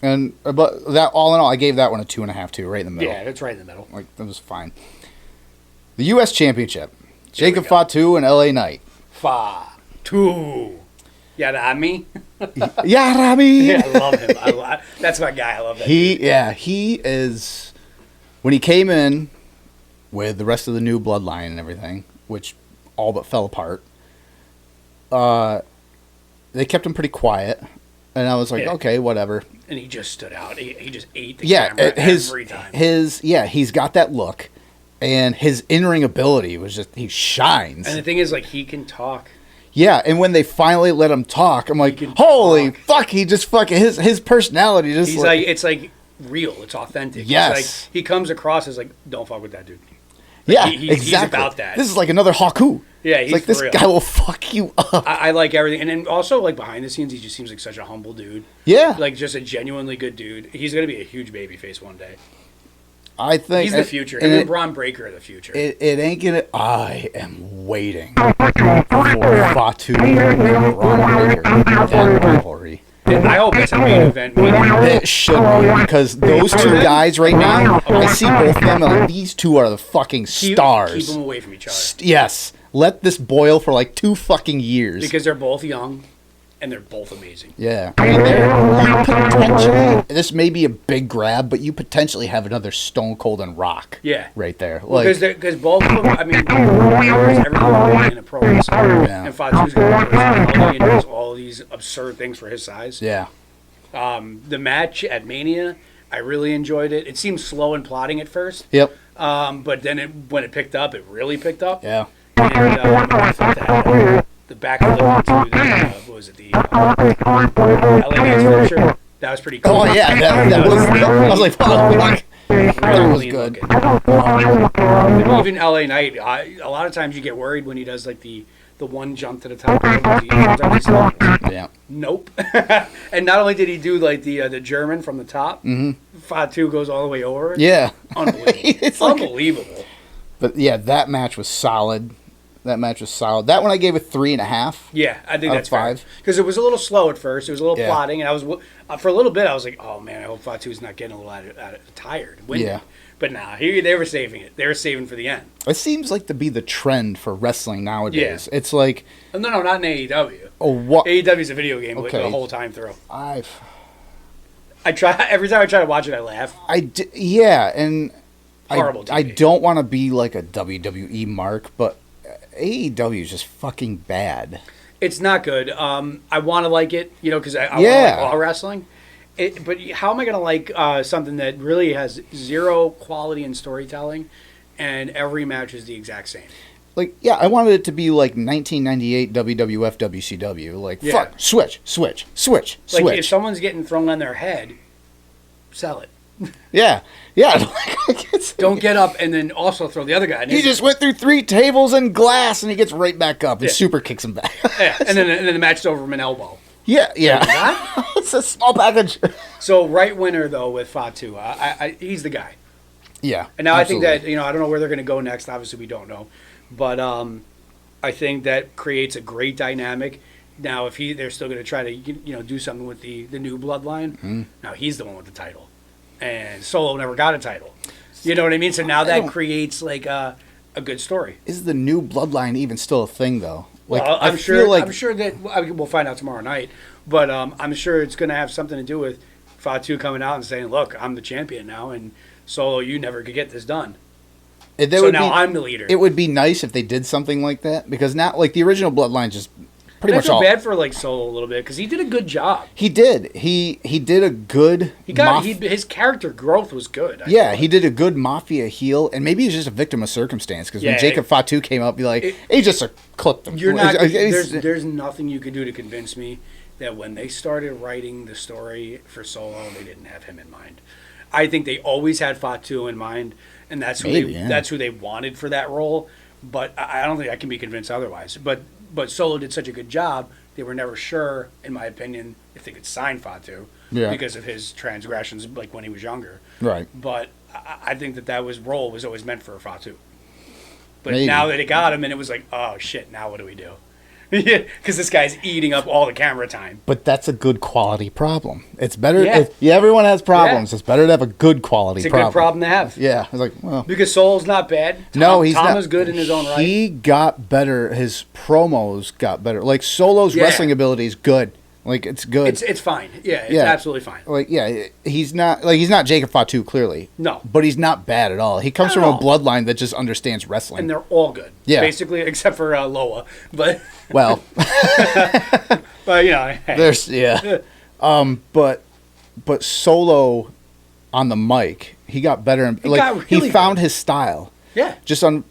A: but that all in all, I gave that one a 2.5 too, right in the middle.
B: Yeah, that's right in the middle.
A: Like that was fine. The U.S. Championship, Jacob Fatu and L.A. Knight.
B: Fatu. Yarami.
A: Yarami.
B: Yeah, I love him. That's my guy. I love that.
A: He is. When he came in with the rest of the new bloodline and everything, which all but fell apart, they kept him pretty quiet, and I was like, okay, whatever.
B: And he just stood out. He just ate the camera every time.
A: He's got that look, and his in-ring ability was just, he shines.
B: And the thing is, like, he can talk.
A: Yeah, and when they finally let him talk, I'm like, holy fuck, he just fucking, his personality just
B: he's like it's like real, it's authentic.
A: Yes.
B: It's like, he comes across as like, don't fuck with that dude. Like,
A: yeah, exactly. He's about that. This is like another Haku.
B: Yeah, he's
A: like, this
B: real.
A: guy will fuck you up.
B: I like everything. And then also, like, behind the scenes, he just seems like such a humble dude.
A: Yeah.
B: Like, just a genuinely good dude. He's going to be a huge babyface one day.
A: I think
B: he's the future. Him and Braun Breaker are the future.
A: It ain't gonna. I am waiting for Fatu and Braun Breaker. That rivalry.
B: I hope it's a main event.
A: It should be, because those two guys right now, I see both of them, and like, these two are the fucking stars.
B: Keep them away from each other.
A: Yes. Let this boil for like 2 fucking years.
B: Because they're both young, and they're both amazing.
A: Yeah. I mean, you potentially, this may be a big grab, but you potentially have another Stone Cold and Rock.
B: Yeah.
A: Right there.
B: Because both of them, I mean, everyone in a pro wrestler. Yeah. And Fatu's going to he does all these absurd things for his size.
A: Yeah.
B: The match at Mania, I really enjoyed it. It seemed slow and plotting at first.
A: Yep.
B: But then when it picked up, it really picked up.
A: Yeah.
B: And I thought that the back of the what was it, the LA Knight's finisher? That was pretty cool.
A: Oh, yeah. That was, I was like, oh, fuck. That was good.
B: Even LA Knight, a lot of times you get worried when he does like the one jump to the top.
A: Yeah.
B: Nope. And not only did he do like the German from the top, Fatu goes all the way over.
A: Yeah.
B: Unbelievable. Unbelievable.
A: But yeah, that match was solid. That one I gave a 3.5.
B: Yeah, I think that's
A: 5.
B: Because it was a little slow at first. It was a little plotting, and I was for a little bit. I was like, "Oh man, I hope Fatu's not getting a little tired."
A: Yeah.
B: But nah, they were saving it. They were saving for the end.
A: It seems like to be the trend for wrestling nowadays. Yeah. It's like
B: no, not in AEW.
A: Oh, what?
B: AEW's a video game the whole time through. I try every time I try to watch it, I laugh.
A: Yeah, and
B: horrible.
A: I don't want to be like a WWE mark, but AEW is just fucking bad.
B: It's not good. I want to like it, because I want to like all wrestling. But how am I going to like something that really has zero quality in storytelling, and every match is the exact same?
A: Like, yeah, I wanted it to be like 1998 WWF WCW. Like, fuck, switch.
B: Like, if someone's getting thrown on their head, sell it.
A: Yeah.
B: Don't get up and then also throw the other guy.
A: He just went through 3 tables and glass, and he gets right back up and super kicks him back.
B: Yeah, and then the match is over from an elbow.
A: Yeah. It's a small package.
B: So right winner though with Fatu, he's the guy.
A: Yeah.
B: And now absolutely. I think that I don't know where they're going to go next. Obviously we don't know, but I think that creates a great dynamic. Now if they're still going to try to do something with the new bloodline. Now he's the one with the title. And Solo never got a title. You know what I mean? So now that creates like a good story.
A: Is the new bloodline even still a thing though? Like,
B: well, I'm sure that we'll find out tomorrow night. But I'm sure it's going to have something to do with Fatu coming out and saying, "Look, I'm the champion now, and Solo, you never could get this done." So now I'm the leader.
A: It would be nice if they did something like that, because now, like, the original bloodline just pretty much all.
B: I feel bad for like Solo a little bit because he did a good job.
A: He did. He did a good.
B: His character growth was good.
A: He did a good mafia heel, and maybe he's just a victim of circumstance. Because when Jacob Fatu came up, be like, he just clipped him.
B: There's nothing you could do to convince me that when they started writing the story for Solo, they didn't have him in mind. I think they always had Fatu in mind, and that's who they wanted for that role. But I don't think I can be convinced otherwise. But Solo did such a good job, they were never sure, in my opinion, if they could sign Fatu because of his transgressions, like when he was younger.
A: Right.
B: But I think that role was always meant for Fatu. But now that it got him, and it was like, oh shit, now what do we do? Because this guy's eating up all the camera time.
A: But that's a good quality problem. It's better. Everyone has problems. It's better to have a good quality problem.
B: It's a good problem to have.
A: Yeah. It's like, well.
B: Because Solo's not bad.
A: He's not.
B: Tom is good in his own right.
A: He got better. His promos got better. Like, Solo's wrestling ability is good. Like, it's good.
B: It's fine. Yeah, it's absolutely fine.
A: Like, he's not Jacob Fatu, clearly.
B: No.
A: But he's not bad at all. He comes from a bloodline that just understands wrestling.
B: And they're all good. Yeah. Basically, except for Loa. But
A: well.
B: but, hey.
A: There's, but Solo on the mic, he got better. And he found his style.
B: Yeah.
A: Just on,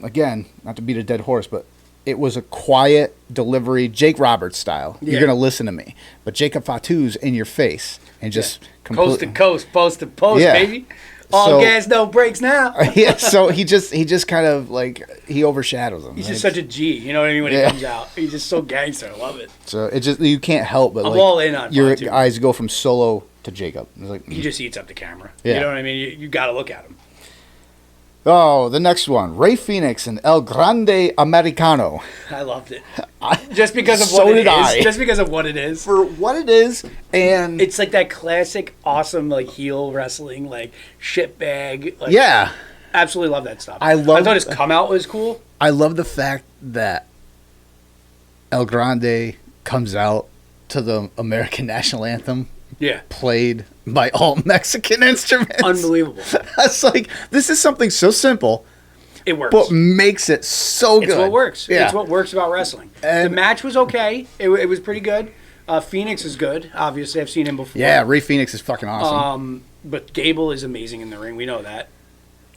A: again, not to beat a dead horse, but it was a quiet delivery, Jake Roberts style. Yeah. You're going to listen to me. But Jacob Fatu's in your face and just
B: coast to coast, post to post, baby. All gas, no brakes now.
A: So he just kind of he overshadows him.
B: He's just such a G, you know what I mean, when he comes out. He's just so gangster. I love it.
A: So it just, you can't help but
B: I'm all in on
A: your eyes go from Solo to Jacob. It's
B: he just eats up the camera. Yeah. You know what I mean? You got to look at him.
A: Oh, the next one. Rey Fénix and El Grande Americano.
B: I loved it. Just because of what it is. Just because of what it is.
A: For what it is, and
B: it's like that classic awesome heel wrestling, shitbag. Absolutely love that stuff. I thought his come out was cool.
A: I love the fact that El Grande comes out to the American national anthem.
B: Yeah.
A: Played by all Mexican instruments.
B: Unbelievable.
A: It's this is something so simple.
B: It works.
A: But makes it so good.
B: It's what works. Yeah. It's what works about wrestling. And the match was okay. It was pretty good. Fénix is good. Obviously, I've seen him before.
A: Yeah, Rey Fénix is fucking awesome.
B: But Gable is amazing in the ring. We know that.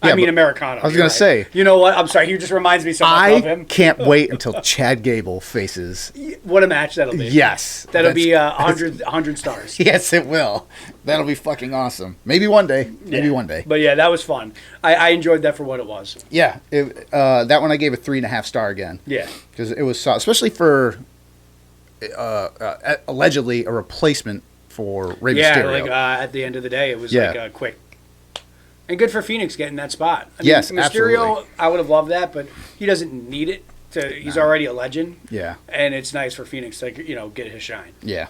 B: I mean, Americano.
A: I was going to say.
B: You know what? I'm sorry. He just reminds me so much of him.
A: I can't wait until Chad Gable faces.
B: What a match that'll be.
A: Yes.
B: That'll be 100 stars.
A: Yes, it will. That'll be fucking awesome. Maybe one day. Maybe one day.
B: But yeah, that was fun. I enjoyed that for what it was.
A: Yeah. That one I gave a 3.5 star again.
B: Yeah.
A: Because it was, especially for allegedly a replacement for Rey Mysterio.
B: At the end of the day, it was quick. And good for Fénix getting that spot.
A: Yes,
B: Mysterio,
A: absolutely.
B: I would have loved that, but he doesn't need it. He's already a legend.
A: Yeah.
B: And it's nice for Fénix to get his shine.
A: Yeah.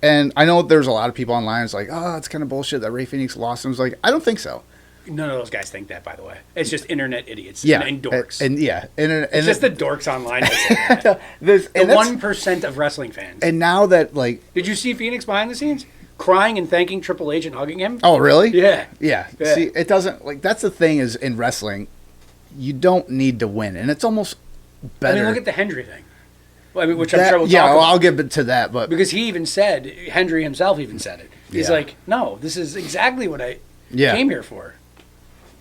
A: And I know there's a lot of people online it's it's kind of bullshit that Rey Fénix lost. And I was I don't think so.
B: None of those guys think that, by the way. It's just internet idiots and dorks.
A: It's
B: just the dorks online that say that. The 1% of wrestling fans.
A: And now that,
B: Did you see Fénix behind the scenes? Crying and thanking Triple H and hugging him?
A: Oh, really?
B: Yeah.
A: Yeah. See, it doesn't, that's the thing is in wrestling, you don't need to win. And it's almost better.
B: I mean, look at the Hendry thing. Well, which I'm sure we'll talk about.
A: I'll give it to that. But
B: because he even said, Hendry himself even said it. He's no, this is exactly what I came here for.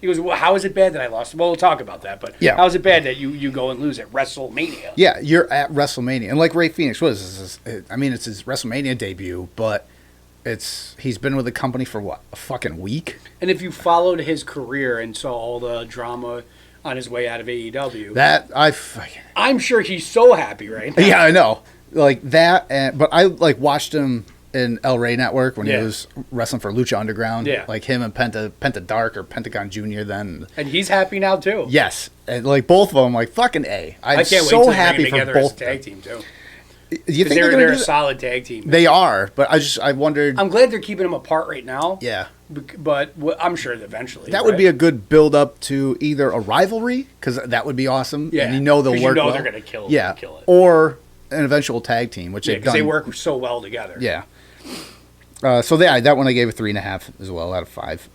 B: He goes, well, how is it bad that I lost? Well, we'll talk about that. But how is it bad that you go and lose at WrestleMania?
A: Yeah, you're at WrestleMania. And like Rey Fénix, what is this? I mean, it's his WrestleMania debut, but he's been with the company for what, a fucking week?
B: And if you followed his career and saw all the drama on his way out of AEW, I'm sure he's so happy right now.
A: Yeah, I know. Like that, but I watched him in El Rey Network when he was wrestling for Lucha Underground.
B: Yeah.
A: Like him and Penta Dark or Pentagon Jr. then.
B: And he's happy now too.
A: Yes. And both of them, fucking A. I can't
B: so
A: wait to
B: happy
A: bring them
B: together as a tag team too.
A: You think
B: they're a solid tag team?
A: They are, but I wondered.
B: I'm glad they're keeping them apart right now.
A: Yeah,
B: but I'm sure that eventually
A: that would be a good build up to either a rivalry, because that would be awesome.
B: Yeah,
A: and they'll work.
B: They're going to kill.
A: Yeah,
B: kill it.
A: Or an eventual tag team, which they've done.
B: They work so well together.
A: Yeah. So that one I gave a 3.5 as well out of 5.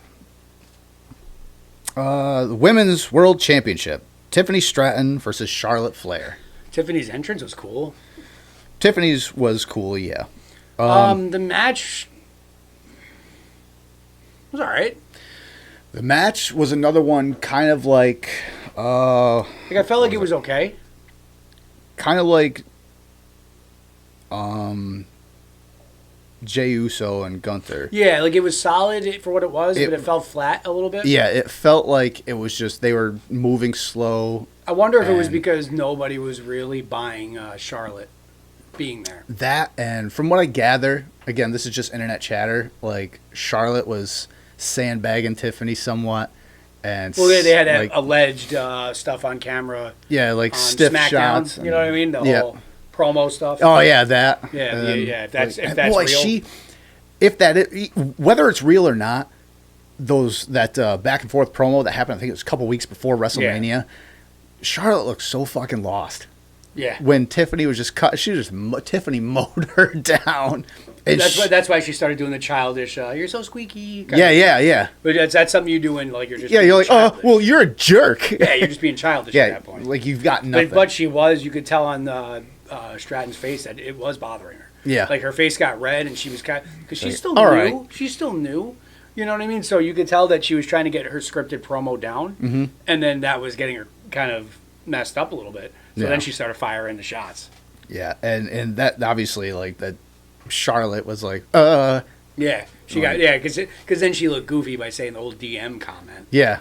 A: The Women's World Championship: Tiffany Stratton versus Charlotte Flair.
B: Tiffany's entrance was cool.
A: Tiffany's was cool, yeah.
B: The match was all right.
A: The match was another one kind of like...
B: I felt like it was okay.
A: Kind of like Jey Uso and Gunther.
B: Yeah, like it was solid for what it was, but it felt flat a little bit.
A: Yeah, it felt like it was just they were moving slow.
B: I wonder if it was because nobody was really buying Charlotte being there.
A: That, and from what I gather, again, this is just internet chatter, like Charlotte was sandbagging Tiffany somewhat. And
B: well, they had like, alleged stuff on camera.
A: Yeah, like
B: on
A: stiff
B: SmackDown,
A: shots.
B: You know what I mean? The whole promo stuff.
A: Oh yeah, that.
B: Yeah. If that's real.
A: Whether it's real or not, that back and forth promo that happened, I think it was a couple weeks before WrestleMania. Yeah. Charlotte looked so fucking lost.
B: Yeah.
A: When Tiffany was just Tiffany mowed her down. And
B: that's why she started doing the childish, you're so squeaky.
A: Yeah.
B: But that's something you do when like you're just
A: you're like,
B: childish.
A: Oh, well, you're a jerk.
B: Yeah, you're just being childish at that point.
A: Like you've got nothing.
B: But she was, you could tell on Stratton's face that it was bothering her.
A: Yeah.
B: Like her face got red and she was kind of, because she's still
A: all
B: new.
A: Right.
B: She's still new. You know what I mean? So you could tell that she was trying to get her scripted promo down. And then that was getting her kind of messed up a little bit. So then she started firing the shots.
A: Yeah, and that obviously like that Charlotte was like,
B: Yeah, because then she looked goofy by saying the whole DM comment.
A: Yeah.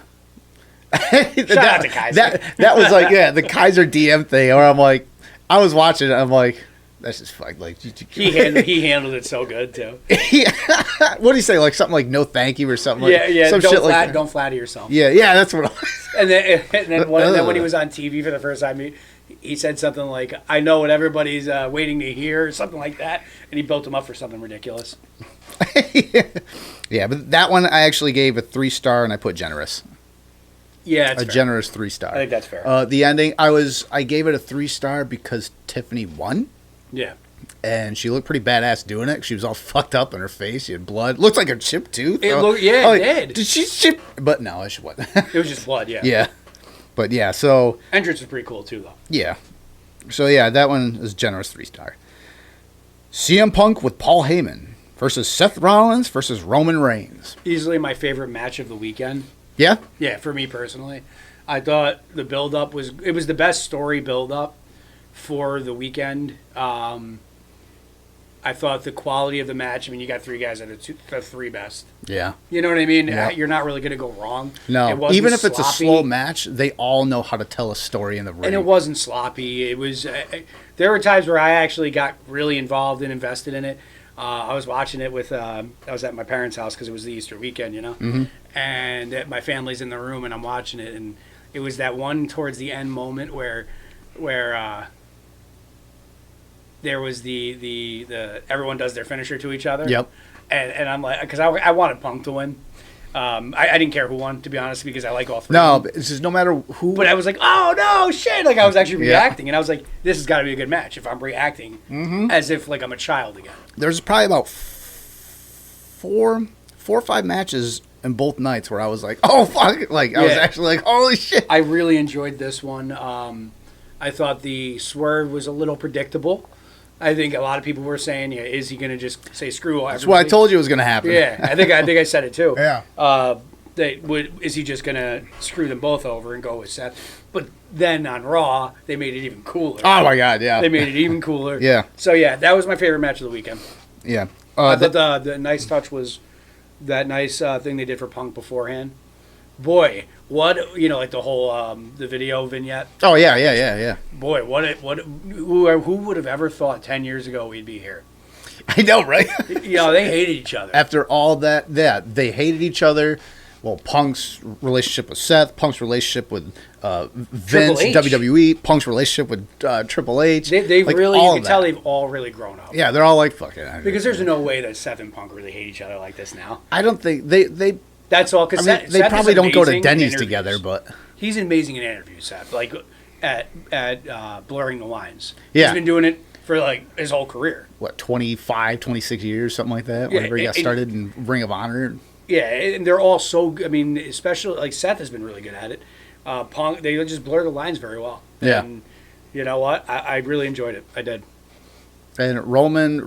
B: Shout out to Kaiser.
A: That was like, the Kaiser DM thing, where I'm like, I was watching it, I'm like, that's just fucked. Like,
B: he handled it so good too.
A: What do you say? Like something like no thank you or something?
B: Yeah.
A: Some shit like
B: don't flatter yourself.
A: Yeah, that's what.
B: And then when he was on TV for the first time, he said something like, "I know what everybody's waiting to hear," or something like that, and he built him up for something ridiculous.
A: Yeah, but that one I actually gave a 3-star, and I put generous.
B: Yeah, that's
A: a
B: fair.
A: Generous 3-star.
B: I think that's fair.
A: The ending, I gave it a 3-star because Tiffany won.
B: Yeah.
A: And she looked pretty badass doing it. She was all fucked up in her face. She had blood. Looked like a chipped tooth.
B: It did.
A: Did she chip? But no, she wasn't.
B: It was just blood, yeah.
A: Yeah. But yeah, so...
B: Entrance was pretty cool, too, though.
A: Yeah. So yeah, that one is generous 3-star. CM Punk with Paul Heyman versus Seth Rollins versus Roman Reigns.
B: Easily my favorite match of the weekend.
A: Yeah?
B: Yeah, for me personally. I thought the build-up was the best story build-up for the weekend. I thought the quality of the match, you got 3 guys that are the 3 best.
A: Yeah.
B: You know what I mean?
A: Yeah.
B: You're not really going to go wrong.
A: No. Even if it's a slow match, they all know how to tell a story in the ring.
B: And it wasn't sloppy. It was. There were times where I actually got really involved and invested in it. I was watching it with. I was at my parents' house because it was the Easter weekend,
A: Mm-hmm.
B: And my family's in the room and I'm watching it, and it was that one towards the end moment where there was the everyone does their finisher to each other.
A: Yep.
B: And I'm like, because I wanted Punk to win. I didn't care who won, to be honest, because I like all 3.
A: No, it's just no matter who.
B: But I was like, oh no, shit! Like I was actually reacting, and I was like, this has got to be a good match if I'm reacting as if like I'm a child again.
A: There's probably about 4 or 5 matches in both nights where I was like, oh fuck! Like I was actually like, holy shit!
B: I really enjoyed this one. I thought the swerve was a little predictable. I think a lot of people were saying, is he going to just say screw everybody?
A: That's what I told you was going to happen.
B: Yeah, I think I said it too.
A: Yeah.
B: Is he just going to screw them both over and go with Seth? But then on Raw, they made it even cooler.
A: Oh my God, yeah.
B: They made it even cooler.
A: Yeah.
B: So yeah, that was my favorite match of the weekend.
A: Yeah.
B: I thought the nice touch was that nice thing they did for Punk beforehand. Boy, what like the whole the video vignette.
A: Oh yeah.
B: Boy, who would have ever thought 10 years ago we'd be here?
A: I know, right?
B: They hated each other.
A: After all that, they hated each other. Well, Punk's relationship with Seth, Punk's relationship with Vince, WWE, Punk's relationship with Triple H.
B: They like, really, you can tell they've all really grown up.
A: Yeah, they're all like fucking.
B: Because there's no way that Seth and Punk really hate each other like this now.
A: I don't think they.
B: That's all. Because
A: they probably don't go to Denny's together, but
B: he's amazing in interviews, Seth. Like at blurring the lines.
A: Yeah.
B: He's been doing it for like his whole career.
A: What, 25, 26 years, something like that? Whenever he got started in Ring of Honor.
B: Yeah, and they're all so. Especially like Seth has been really good at it. Punk, they just blur the lines very well.
A: Yeah.
B: And you know what? I really enjoyed it. I did.
A: And Roman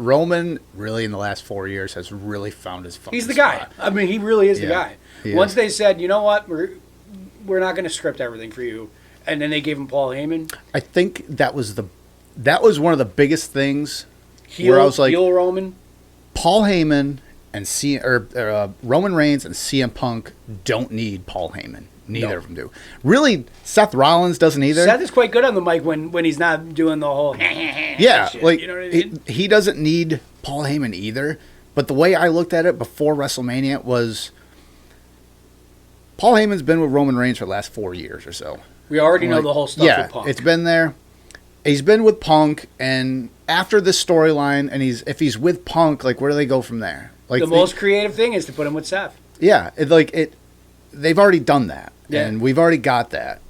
A: really in the last 4 years has really found his fucking
B: He's the
A: spot.
B: guy. I mean, he really is the guy. Once they said, you know what, we're not going to script everything for you, and then they gave him Paul Heyman.
A: I think that was one of the biggest things where I was like,
B: heel Roman,
A: Paul Heyman and Roman Reigns and CM Punk don't need Paul Heyman. Neither of them do. Really, Seth Rollins doesn't either.
B: Seth is quite good on the mic when he's not doing the whole
A: shit. Like, you know what I mean? He doesn't need Paul Heyman either. But the way I looked at it before WrestleMania was Paul Heyman's been with Roman Reigns for the last 4 years or so.
B: We already know the whole stuff with Punk.
A: Yeah, it's been there. He's been with Punk, and after this storyline, and if he's with Punk, like, where do they go from there? Like,
B: the most creative thing is to put him with Seth.
A: Yeah, they've already done that. Yeah. And we've already got that.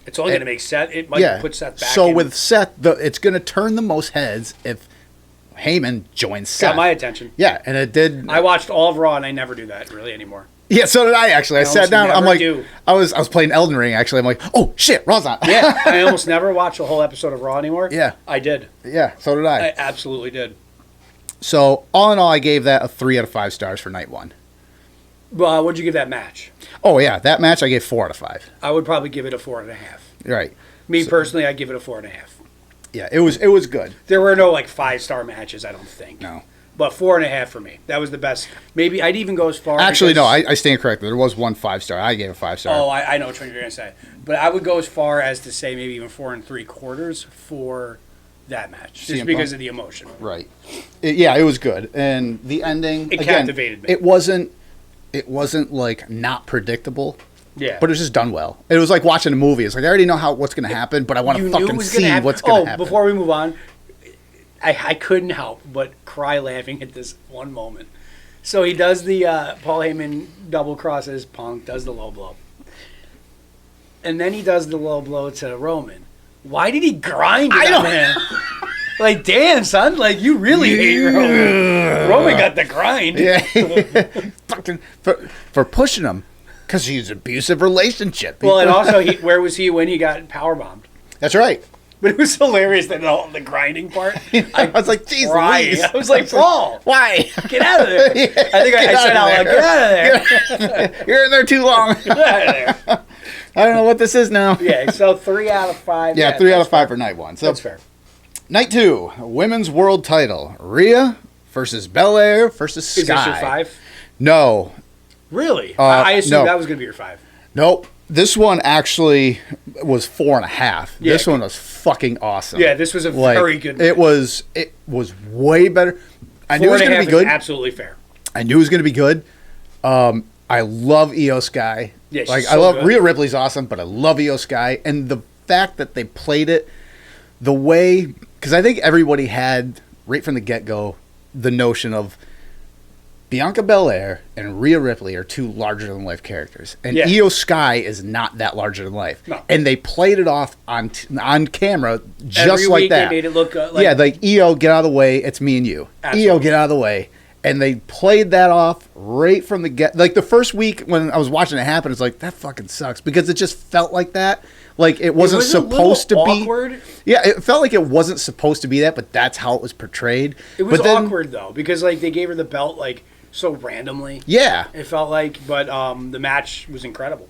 B: It's only going to make Seth. It might put Seth back.
A: So with Seth, it's going to turn the most heads if Heyman joins Seth.
B: Got my attention.
A: Yeah, and it did.
B: I watched all of Raw, and I never do that really anymore.
A: Yeah, so did I actually. I sat down. I'm like, I was playing Elden Ring actually. I'm like, oh shit, Raw's on.
B: Yeah, I almost never watch a whole episode of Raw anymore.
A: Yeah,
B: I did.
A: Yeah, so did I.
B: I absolutely did.
A: So all in all, I gave that a 3 out of 5 stars for night 1.
B: Well, what'd you give that match?
A: Oh yeah, that match I gave 4 out of 5.
B: I would probably give it a 4.5.
A: Right.
B: Me personally, I'd give it a 4.5.
A: Yeah, it was good.
B: There were no 5-star matches, I don't think.
A: No.
B: But 4.5 for me. That was the best. Maybe I'd even go as far.
A: Actually, no, I stand corrected. There was one 5-star. I gave a 5-star.
B: Oh, I know what you're gonna say. But I would go as far as to say maybe even 4 3/4 for that match, just because of the emotion.
A: Right. It was good, and the ending
B: captivated me.
A: It wasn't not predictable.
B: Yeah.
A: But it was just done well. It was like watching a movie. It's like I already know what's going to happen, but I want to fucking see what's going to happen.
B: Before we move on, I couldn't help but cry laughing at this one moment. So he does the Paul Heyman double crosses Punk, does the low blow. And then he does the low blow to Roman. Why did he grind it on him? Like, damn, son. Like, you really hate Roman. Roman got the grind.
A: Yeah. Fucking for pushing him. Because he's an abusive relationship.
B: Well, and also, where was he when he got powerbombed?
A: That's right.
B: But it was hilarious that the grinding part.
A: I was like, Jesus.
B: I was like, Paul.
A: Why?
B: Get out of there. Yeah, I think I said out loud, get out of
A: there. You're in there too long.
B: Get out of there.
A: I don't know what this is now.
B: Yeah, so 3 out of 5.
A: Yeah, 3 out of 5 for night 1. So
B: that's fair.
A: Night 2, women's world title. Rhea versus Belair versus Sky.
B: Is this your 5?
A: No.
B: Really? I assumed that was going to be your 5.
A: Nope. This one actually was 4.5.
B: Yeah,
A: this one was fucking awesome.
B: Yeah, this was a very good match.
A: It was way better. I knew it was going to be good.
B: Absolutely fair.
A: I knew it was going to be good. I love Io Sky.
B: Yeah,
A: I love good. Rhea Ripley's awesome, but I love Io Sky, and the fact that they played it the way, because I think everybody had right from the get-go the notion of Bianca Belair and Rhea Ripley are 2 larger-than-life characters. And Io Sky is not that larger-than-life. No. And they played it off on camera just
B: every
A: like
B: week
A: that.
B: They made it look like...
A: Yeah, like, Io, get out of the way. It's me and you. Absolutely. Io, get out of the way. And they played that off right from the get. Like, the first week when I was watching it happen, it's like, that fucking sucks. Because it just felt like that. Like, it wasn't supposed to be.
B: Awkward.
A: Yeah, it felt like it wasn't supposed to be that, but that's how it was portrayed.
B: It was awkward, though, because, they gave her the belt, so randomly.
A: Yeah.
B: It felt like, but the match was incredible.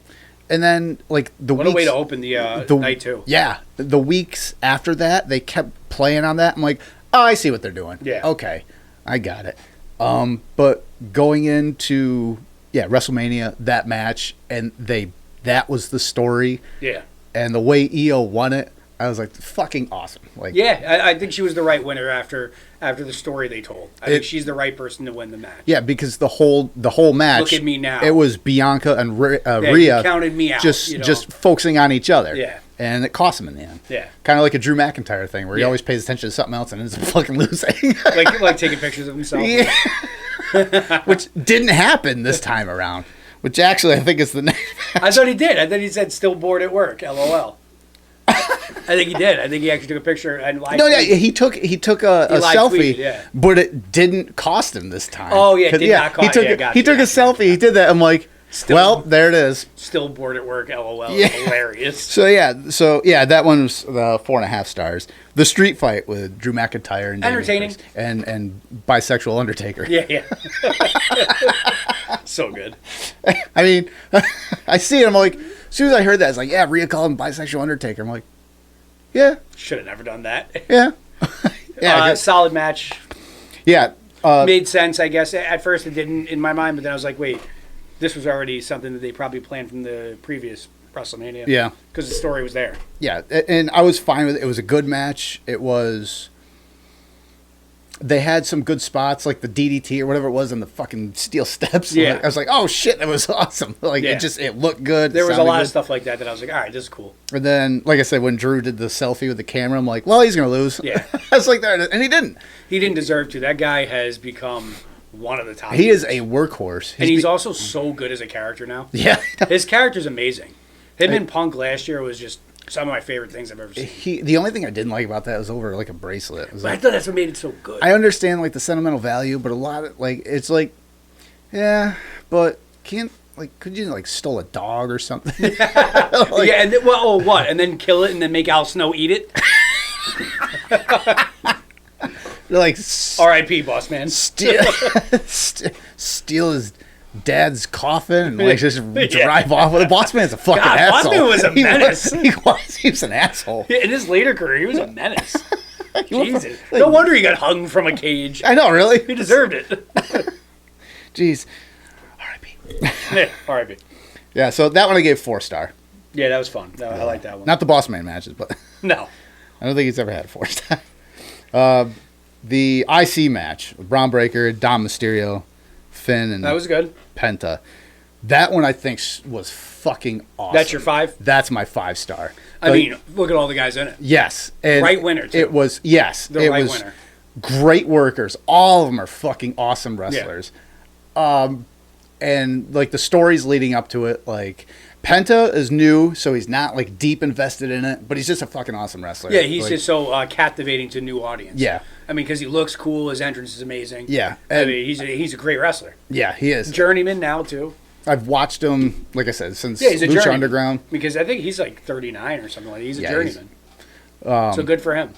A: And then, what
B: a way to open the night, too.
A: Yeah. The weeks after that, they kept playing on that. I'm like, oh, I see what they're doing.
B: Yeah.
A: Okay. I got it. But going into WrestleMania, that match, and that was the story.
B: Yeah.
A: And the way Io won it, I was like, fucking awesome.
B: I think she was the right winner after the story they told. I think she's the right person to win the match.
A: Yeah, because the whole match.
B: Look at me now.
A: It was Bianca and Rhea.
B: You counted me out.
A: Just focusing on each other.
B: Yeah.
A: And it cost him in the end.
B: Yeah.
A: Kind of like a Drew McIntyre thing, where he always pays attention to something else and ends up fucking losing.
B: like taking pictures of himself.
A: Yeah. Which didn't happen this time around. Which actually I think is the next match.
B: I thought he did. I thought he said still bored at work. LOL. I think he did. I think he actually took a picture and live.
A: He took a selfie,
B: tweeted,
A: but it didn't cost him this time.
B: Oh yeah, it did not cost.
A: He took a selfie. He did that. I'm like, Well, there it is.
B: Still bored at work. LOL. Yeah. Hilarious.
A: So that one was 4.5 stars. The street fight with Drew McIntyre and
B: entertaining
A: and bisexual Undertaker.
B: Yeah. So good.
A: I mean, I see it. I'm like, as soon as I heard that, it's like, yeah, Rhea called him bisexual Undertaker. I'm like, yeah.
B: Should have never done that.
A: Yeah. Yeah.
B: Solid match.
A: Yeah.
B: Made sense, I guess. At first it didn't in my mind, but then I was like, wait, this was already something that they probably planned from the previous WrestleMania.
A: Yeah.
B: Because the story was there.
A: Yeah. And I was fine with it. It was a good match. It was... They had some good spots, like the DDT or whatever it was on the fucking steel steps.
B: Yeah.
A: Like, I was like, oh, shit, that was awesome. Like, it looked good.
B: There was a lot of stuff like that I was like, all right, this is cool.
A: And then, like I said, when Drew did the selfie with the camera, I'm like, well, he's going to lose.
B: Yeah.
A: I was like, that, and he didn't.
B: He didn't deserve to. That guy has become one of the top.
A: He is a workhorse.
B: And he's also so good as a character now.
A: Yeah.
B: His character's amazing. Him and Punk last year was just some of my favorite things I've ever seen.
A: The only thing I didn't like about that was over like a bracelet.
B: I thought that's what made it so good.
A: I understand like the sentimental value, but a lot of like it's like, yeah, but could you like stole a dog or something?
B: Like, yeah, and what? And then kill it and then make Al Snow eat it?
A: Like
B: R.I.P. Boss Man.
A: Steal his dad's coffin and like just drive off with it. Boss Man's a fucking asshole.
B: Boss Man was a menace.
A: He was an asshole.
B: In his later career, he was a menace. Jesus. No wonder he got hung from a cage.
A: I know, really.
B: He deserved it.
A: Jeez. R.I.P.
B: Yeah, R.I.P.
A: Yeah, so that one I gave 4-star.
B: Yeah, that was fun. No, I like that one.
A: Not the Boss Man matches, but
B: no.
A: I don't think he's ever had a 4-star. The IC match with Braun Breaker, Dom Mysterio, Finn, and
B: that was good.
A: Penta. That one I think was fucking awesome.
B: That's your 5?
A: That's my 5-star.
B: I mean, look at all the guys in it.
A: Yes. And
B: right winner, too.
A: It was, yes.
B: The right winner.
A: Great workers. All of them are fucking awesome wrestlers. Yeah. And, like, the stories leading up to it, like, Penta is new, so he's not, like, deep invested in it, but he's just a fucking awesome wrestler.
B: Yeah, he's just so captivating to new audience.
A: Yeah.
B: I mean, because he looks cool, his entrance is amazing.
A: Yeah.
B: I mean, he's a great wrestler.
A: Yeah, he is.
B: Journeyman now, too.
A: I've watched him, like I said, since
B: he's a
A: Lucha
B: journeyman.
A: Underground.
B: Because I think he's like 39 or something like that. He's a journeyman. So good for him.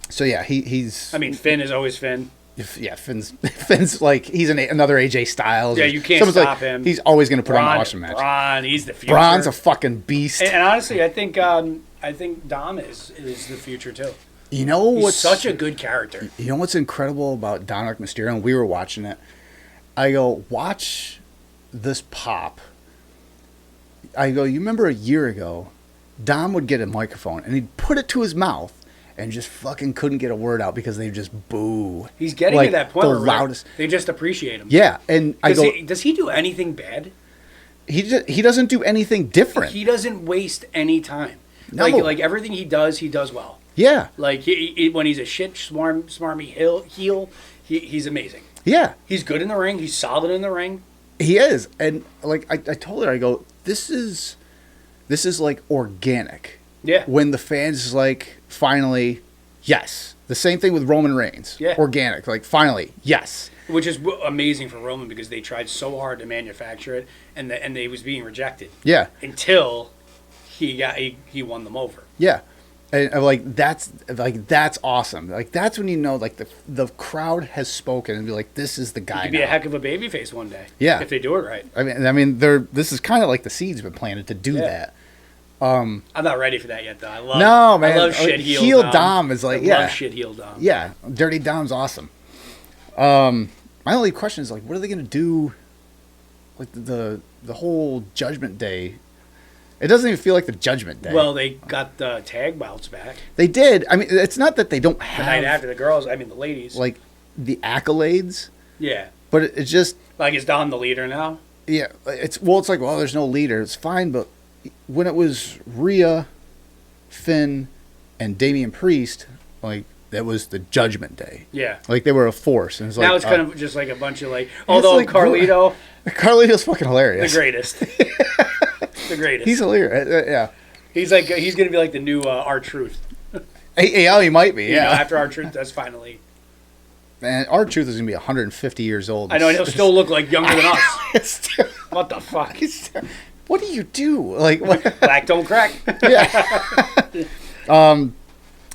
A: So yeah, he's...
B: I mean, Finn is always Finn.
A: Yeah, Finn's like, he's another AJ Styles.
B: Yeah, you can't stop him.
A: He's always going to put on an awesome match.
B: Braun, he's the future.
A: Braun's a fucking beast.
B: And honestly, I think Dom is the future too.
A: You know
B: he's such a good character.
A: You know what's incredible about Dominic Mysterio? And we were watching it. I go, watch this pop. I go, you remember a year ago, Dom would get a microphone and he'd put it to his mouth and just fucking couldn't get a word out because they just boo.
B: He's getting to that point
A: the
B: where
A: loudest.
B: They just appreciate him.
A: Yeah, and
B: does he do anything bad?
A: He doesn't do anything different.
B: He doesn't waste any time.
A: No.
B: Like everything he does well.
A: Yeah.
B: Like when he's a shit smarmy heel, he's amazing.
A: Yeah.
B: He's good in the ring. He's solid in the ring.
A: He is, and like I told her, I go, this is like organic.
B: Yeah.
A: When the fans like finally, yes. The same thing with Roman Reigns.
B: Yeah.
A: Organic, like finally, yes.
B: Which is amazing for Roman because they tried so hard to manufacture it, and they was being rejected.
A: Yeah.
B: Until he won them over.
A: Yeah. And that's awesome. Like that's when you know like the crowd has spoken and be like, this is the guy.
B: He could be a heck of a babyface one day.
A: Yeah.
B: If they do it right.
A: I mean this is kind of like the seeds been planted to do that.
B: I'm not ready for that yet though. I love shit heel
A: Dom is like
B: love shit heel Dom.
A: Yeah. Dirty Dom's awesome. My only question is like, what are they gonna do like the whole Judgment Day? It doesn't even feel like the Judgment Day.
B: Well, they got the tag belts back.
A: They did. I mean, it's not that they don't have...
B: The night after, the ladies.
A: Like, the accolades.
B: Yeah.
A: But it's just...
B: Like, is Don the leader now?
A: Yeah. It's like, well, there's no leader. It's fine, but when it was Rhea, Finn, and Damian Priest, like, that was the Judgment Day.
B: Yeah.
A: Like, they were a force. And
B: now it's kind of just like a bunch of, like... Although like, Carlito...
A: Carlito's fucking hilarious.
B: The greatest. The greatest.
A: He's hilarious. Yeah.
B: He's gonna be like the new R-Truth.
A: He might be. Yeah.
B: After R-Truth, that's finally.
A: And R-Truth is going to be 150 years old.
B: I know, and he'll still look like younger than us. What the fuck?
A: What do you do? Like, what?
B: Black don't crack.
A: Yeah.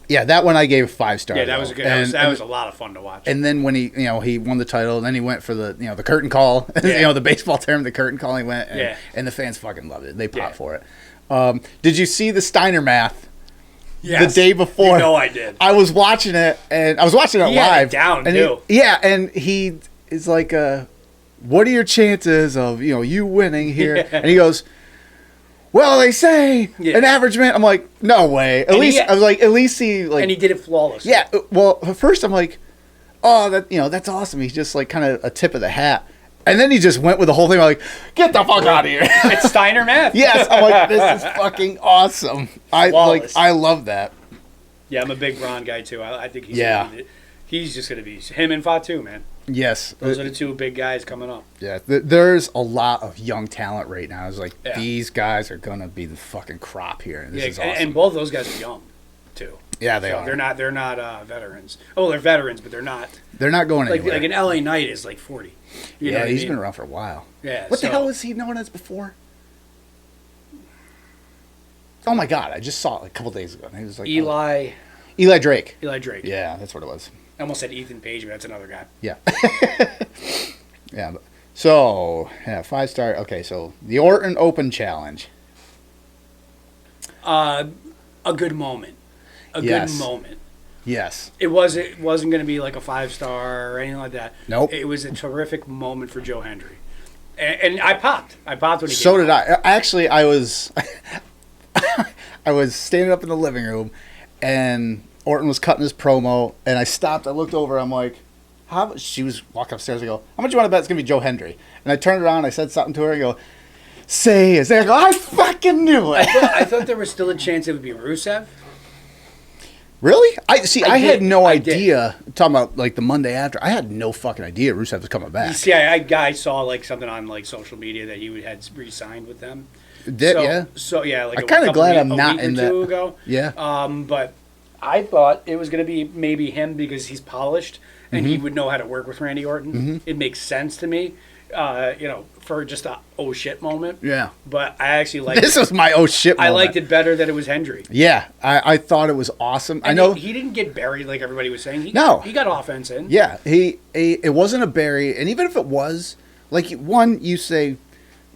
A: Yeah, that one I gave 5 stars.
B: Yeah, that was a good. That was a lot of fun to watch.
A: And then when he won the title, and then he went for the the curtain call, the baseball term, the curtain call. He went, and the fans fucking loved it. They popped for it. Did you see the Steiner math?
B: Yes.
A: The day before.
B: I did.
A: I was watching it, and I was watching it live.
B: Down
A: and
B: too.
A: And he is like, "What are your chances of you winning here?" And he goes, "Well, they say an average man." I'm like, "No way." At least he like.
B: And he did it flawlessly.
A: Yeah. Well, at first I'm like, "Oh, that's awesome." He's just like kind of a tip of the hat, and then he just went with the whole thing. I'm like, "Get the fuck out of here!"
B: It's Steiner math.
A: Yes, I'm like, "This is fucking awesome." I love that.
B: Yeah, I'm a big Braun guy too. I think he's just gonna be him and Fatu, man.
A: Yes.
B: Those are the 2 big guys coming up.
A: Yeah, there's a lot of young talent right now. It's like, these guys are going to be the fucking crop here. And this is awesome.
B: And both those guys are young, too.
A: Yeah, they are.
B: They're not veterans. Oh, they're veterans, but they're not.
A: They're not going anywhere.
B: Like an LA Knight is like 40.
A: He's been around for a while.
B: Yeah.
A: What the hell was he known as before? Oh, my God. I just saw it like a couple days ago. And he was like
B: Eli
A: Drake.
B: Eli Drake.
A: Yeah, that's what it was.
B: I almost said Ethan Page, but that's another guy.
A: Yeah. Yeah. So, 5 star. Okay, so the Orton Open Challenge.
B: A good moment. Good moment.
A: Yes.
B: It wasn't going to be like a 5-star or anything like that.
A: Nope.
B: It was a terrific moment for Joe Hendry. And I popped. I popped when he came
A: So did I. Actually, I was I was standing up in the living room, and Orton was cutting his promo, and I stopped. I looked over. I'm like, "How?" She was walking upstairs. I go, "How much do you want to bet it's gonna be Joe Hendry?" And I turned around. I said something to her. I go, "Say is." I go, "I fucking knew it."
B: I thought there was still a chance it would be Rusev.
A: Really? I had no idea. Talking about like the Monday after, I had no fucking idea Rusev was coming back.
B: You see, I saw like something on like social media that he had re-signed with them. So yeah, like
A: I'm kind of glad I'm not in that.
B: 2 ago.
A: Yeah.
B: But I thought it was going to be maybe him because he's polished and he would know how to work with Randy Orton. Mm-hmm. It makes sense to me, for just a oh shit moment.
A: Yeah.
B: But I actually liked
A: this was my oh shit moment.
B: I liked it better that it was Hendry.
A: Yeah, I thought it was awesome.
B: And
A: I know
B: he didn't get buried like everybody was saying. He
A: got
B: offense in.
A: Yeah, it wasn't a bury, and even if it was, like you say.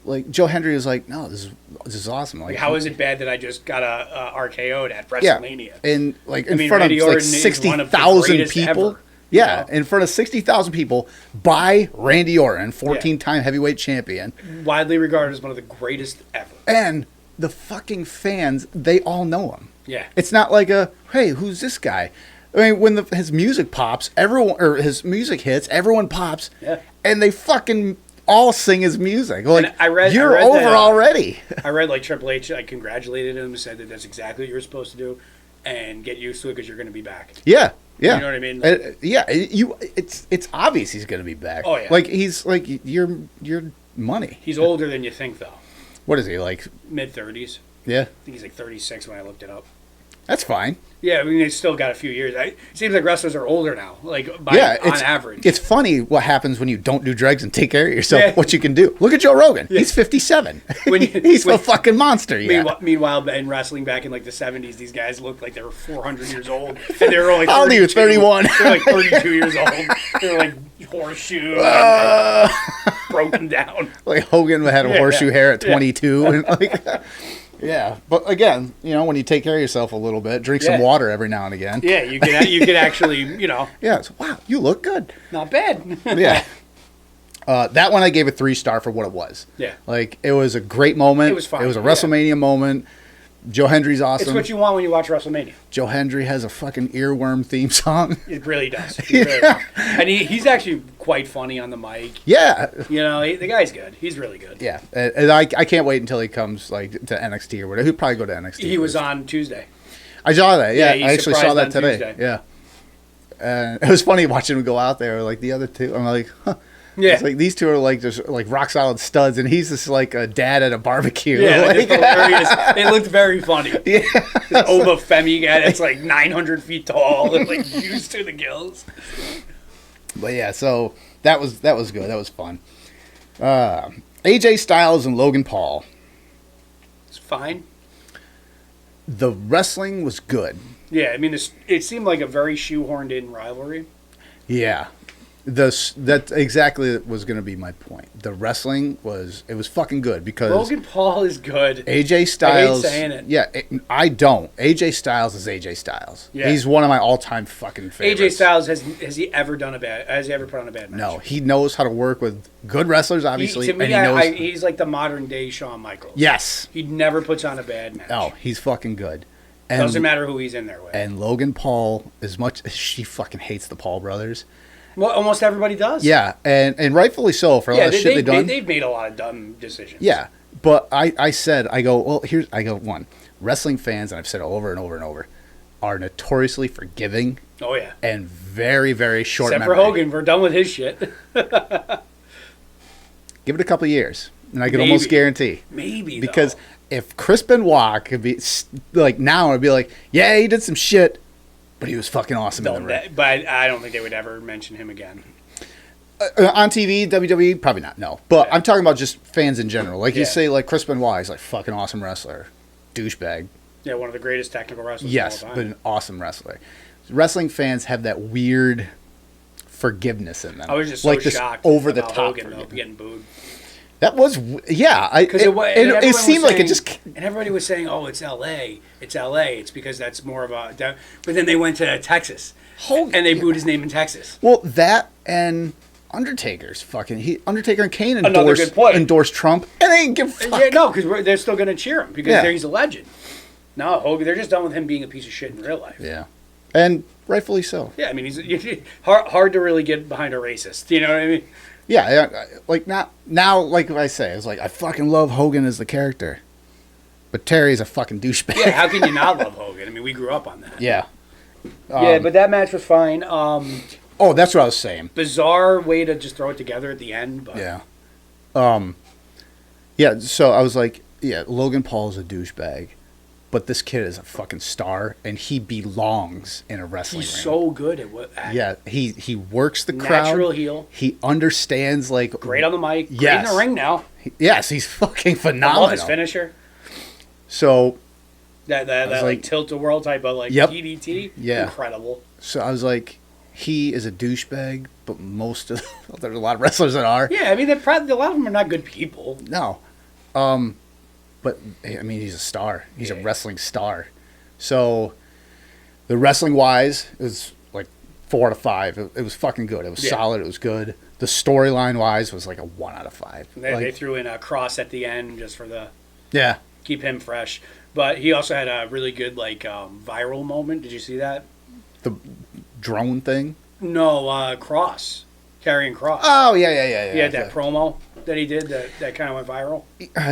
A: Like Joe Hendry was like, no, this is awesome. Like,
B: how is it bad that I just got a RKO'd at Wrestlemania?
A: Yeah, and like in front of like 60,000 people.
B: Ever,
A: yeah, in front of 60,000 people by Randy Orton, 14-time heavyweight champion,
B: widely regarded as one of the greatest ever.
A: And the fucking fans, they all know him.
B: Yeah,
A: it's not like hey, who's this guy? I mean, when his music pops, his music hits, everyone pops.
B: Yeah,
A: and they fucking all sing his music. Like,
B: you're
A: over already.
B: I read like Triple H congratulated him, said that that's exactly what you're supposed to do, and get used to it because you're going to be back.
A: Yeah, yeah.
B: You know what I mean? Like,
A: it's obvious he's going to be back.
B: Oh yeah.
A: Like he's like your money.
B: He's older than you think though.
A: What is he like?
B: Mid-30s.
A: Yeah. I
B: think he's like 36 when I looked it up.
A: That's fine.
B: Yeah, I mean, they still got a few years. It seems like wrestlers are older now, like on average.
A: It's funny what happens when you don't do drugs and take care of yourself, what you can do. Look at Joe Rogan. Yeah. He's 57. He's a fucking monster.
B: Meanwhile, in wrestling back in like the 70s, these guys looked like they were 400 years old. And they were only
A: 31.
B: They were like 32 years old. They were like horseshoe broken down.
A: Like Hogan had horseshoe hair at 22. And like... Yeah, but again, when you take care of yourself a little bit, drink some water every now and again.
B: Yeah, you could actually,
A: Yeah, it's, wow, you look good.
B: Not bad.
A: Yeah. That one I gave a 3-star for what it was.
B: Yeah.
A: Like, it was a great moment.
B: It was fun.
A: It was a WrestleMania moment. Joe Hendry's awesome.
B: It's what you want when you watch WrestleMania.
A: Joe Hendry has a fucking earworm theme song.
B: It really does. It really does. And he's actually quite funny on the mic.
A: Yeah.
B: The guy's good. He's really good.
A: Yeah. And I can't wait until he comes like to NXT or whatever. He'll probably go to NXT.
B: He was on Tuesday.
A: I saw that. Yeah, I actually saw that today.
B: Tuesday.
A: Yeah. It was funny watching him go out there. Like the other two, I'm like, huh.
B: Yeah,
A: it's like these two are like just like rock solid studs, and he's just like a dad at a barbecue.
B: Yeah,
A: like,
B: hilarious. They looked very funny.
A: Yeah,
B: this Oba Femi guy that's like 900 feet tall and like juiced to the gills.
A: But yeah, so that was good. That was fun. AJ Styles and Logan Paul.
B: It's fine.
A: The wrestling was good.
B: Yeah, I mean, it seemed like a very shoehorned in rivalry.
A: Yeah. That exactly was going to be my point. The wrestling was fucking good because
B: Logan Paul is good.
A: AJ Styles.
B: I hate saying it.
A: Yeah, I don't. AJ Styles is AJ Styles. Yeah. He's one of my all-time fucking favorites.
B: AJ Styles has he ever put on a bad match?
A: No, he knows how to work with good wrestlers, obviously.
B: He's like the modern day Shawn Michaels.
A: Yes.
B: He never puts on a bad match.
A: No, he's fucking good.
B: And, doesn't matter who he's in there with.
A: And Logan Paul, as much as she fucking hates the Paul brothers.
B: Well, almost everybody does.
A: Yeah, and rightfully so for a lot of shit they've done.
B: They've made a lot of dumb decisions.
A: Yeah, but I go, one, wrestling fans, and I've said it over and over and over, are notoriously forgiving.
B: Oh, yeah.
A: And very, very short
B: Except
A: memory.
B: for Hogan, we're done with his shit.
A: Give it a couple of years, and I can almost guarantee.
B: Maybe,
A: because if Chris Benoit could be, like, now, I'd be like, yeah, he did some shit, but he was fucking awesome in the ring.
B: But I don't think they would ever mention him again.
A: On TV, WWE, probably not, no. But I'm talking about just fans in general. Like, you say, like, Chris Benoit, he's like, fucking awesome wrestler. Douchebag.
B: Yeah, one of the greatest technical wrestlers
A: of all time. But an awesome wrestler. Wrestling ffans have that weird forgiveness in them.
B: I was just
A: like
B: so shocked
A: over the
B: about
A: top
B: Hogan, though, getting booed.
A: That was, yeah. Because it seemed like it just...
B: And everybody was saying, oh, it's L.A. It's L.A. It's because that's more of a... But then they went to Texas. And they booed his name in Texas.
A: Well, that and Undertaker's fucking... Undertaker and Kane endorsed Trump. And they didn't give a fuck.
B: Yeah, no, because they're still going to cheer him. Because he's a legend. No, Hogan, they're just done with him being a piece of shit in real life.
A: Yeah. And rightfully so.
B: Yeah, I mean, he's hard to really get behind a racist. You know what I mean?
A: Yeah, like now, like I say, it's like I fucking love Hogan as the character, but Terry's a fucking douchebag.
B: Yeah, how can you not love Hogan? I mean, we grew up on that.
A: Yeah.
B: Yeah, but that match was fine.
A: Oh, that's what I was saying.
B: Bizarre way to just throw it together at the end. But.
A: Yeah. Yeah. So I was like, yeah, Logan Paul's a douchebag. But this kid is a fucking star, and he belongs in a wrestling ring.
B: He's so good at what...
A: Yeah, he works the crowd.
B: Natural heel.
A: He understands, like...
B: Great on the mic.
A: Yes.
B: Great in the ring now.
A: Yes, he's fucking phenomenal.
B: I love his finisher.
A: So...
B: That like tilt-a-whirl type of, like, DDT.
A: Yeah.
B: Incredible.
A: So I was like, he is a douchebag, but there's a lot of wrestlers that are.
B: Yeah, I mean, a lot of them are not good people.
A: No. But, I mean, he's a star. He's a wrestling star. So, the wrestling-wise, it was like 4 out of 5. It was fucking good. It was solid. It was good. The storyline-wise was like a 1 out of 5.
B: They threw in a Cross at the end just for the...
A: Yeah.
B: Keep him fresh. But he also had a really good, like, viral moment. Did you see that?
A: The drone thing?
B: No, Cross. Carrying Cross.
A: Oh, yeah.
B: He had that promo that he did that kind of went viral.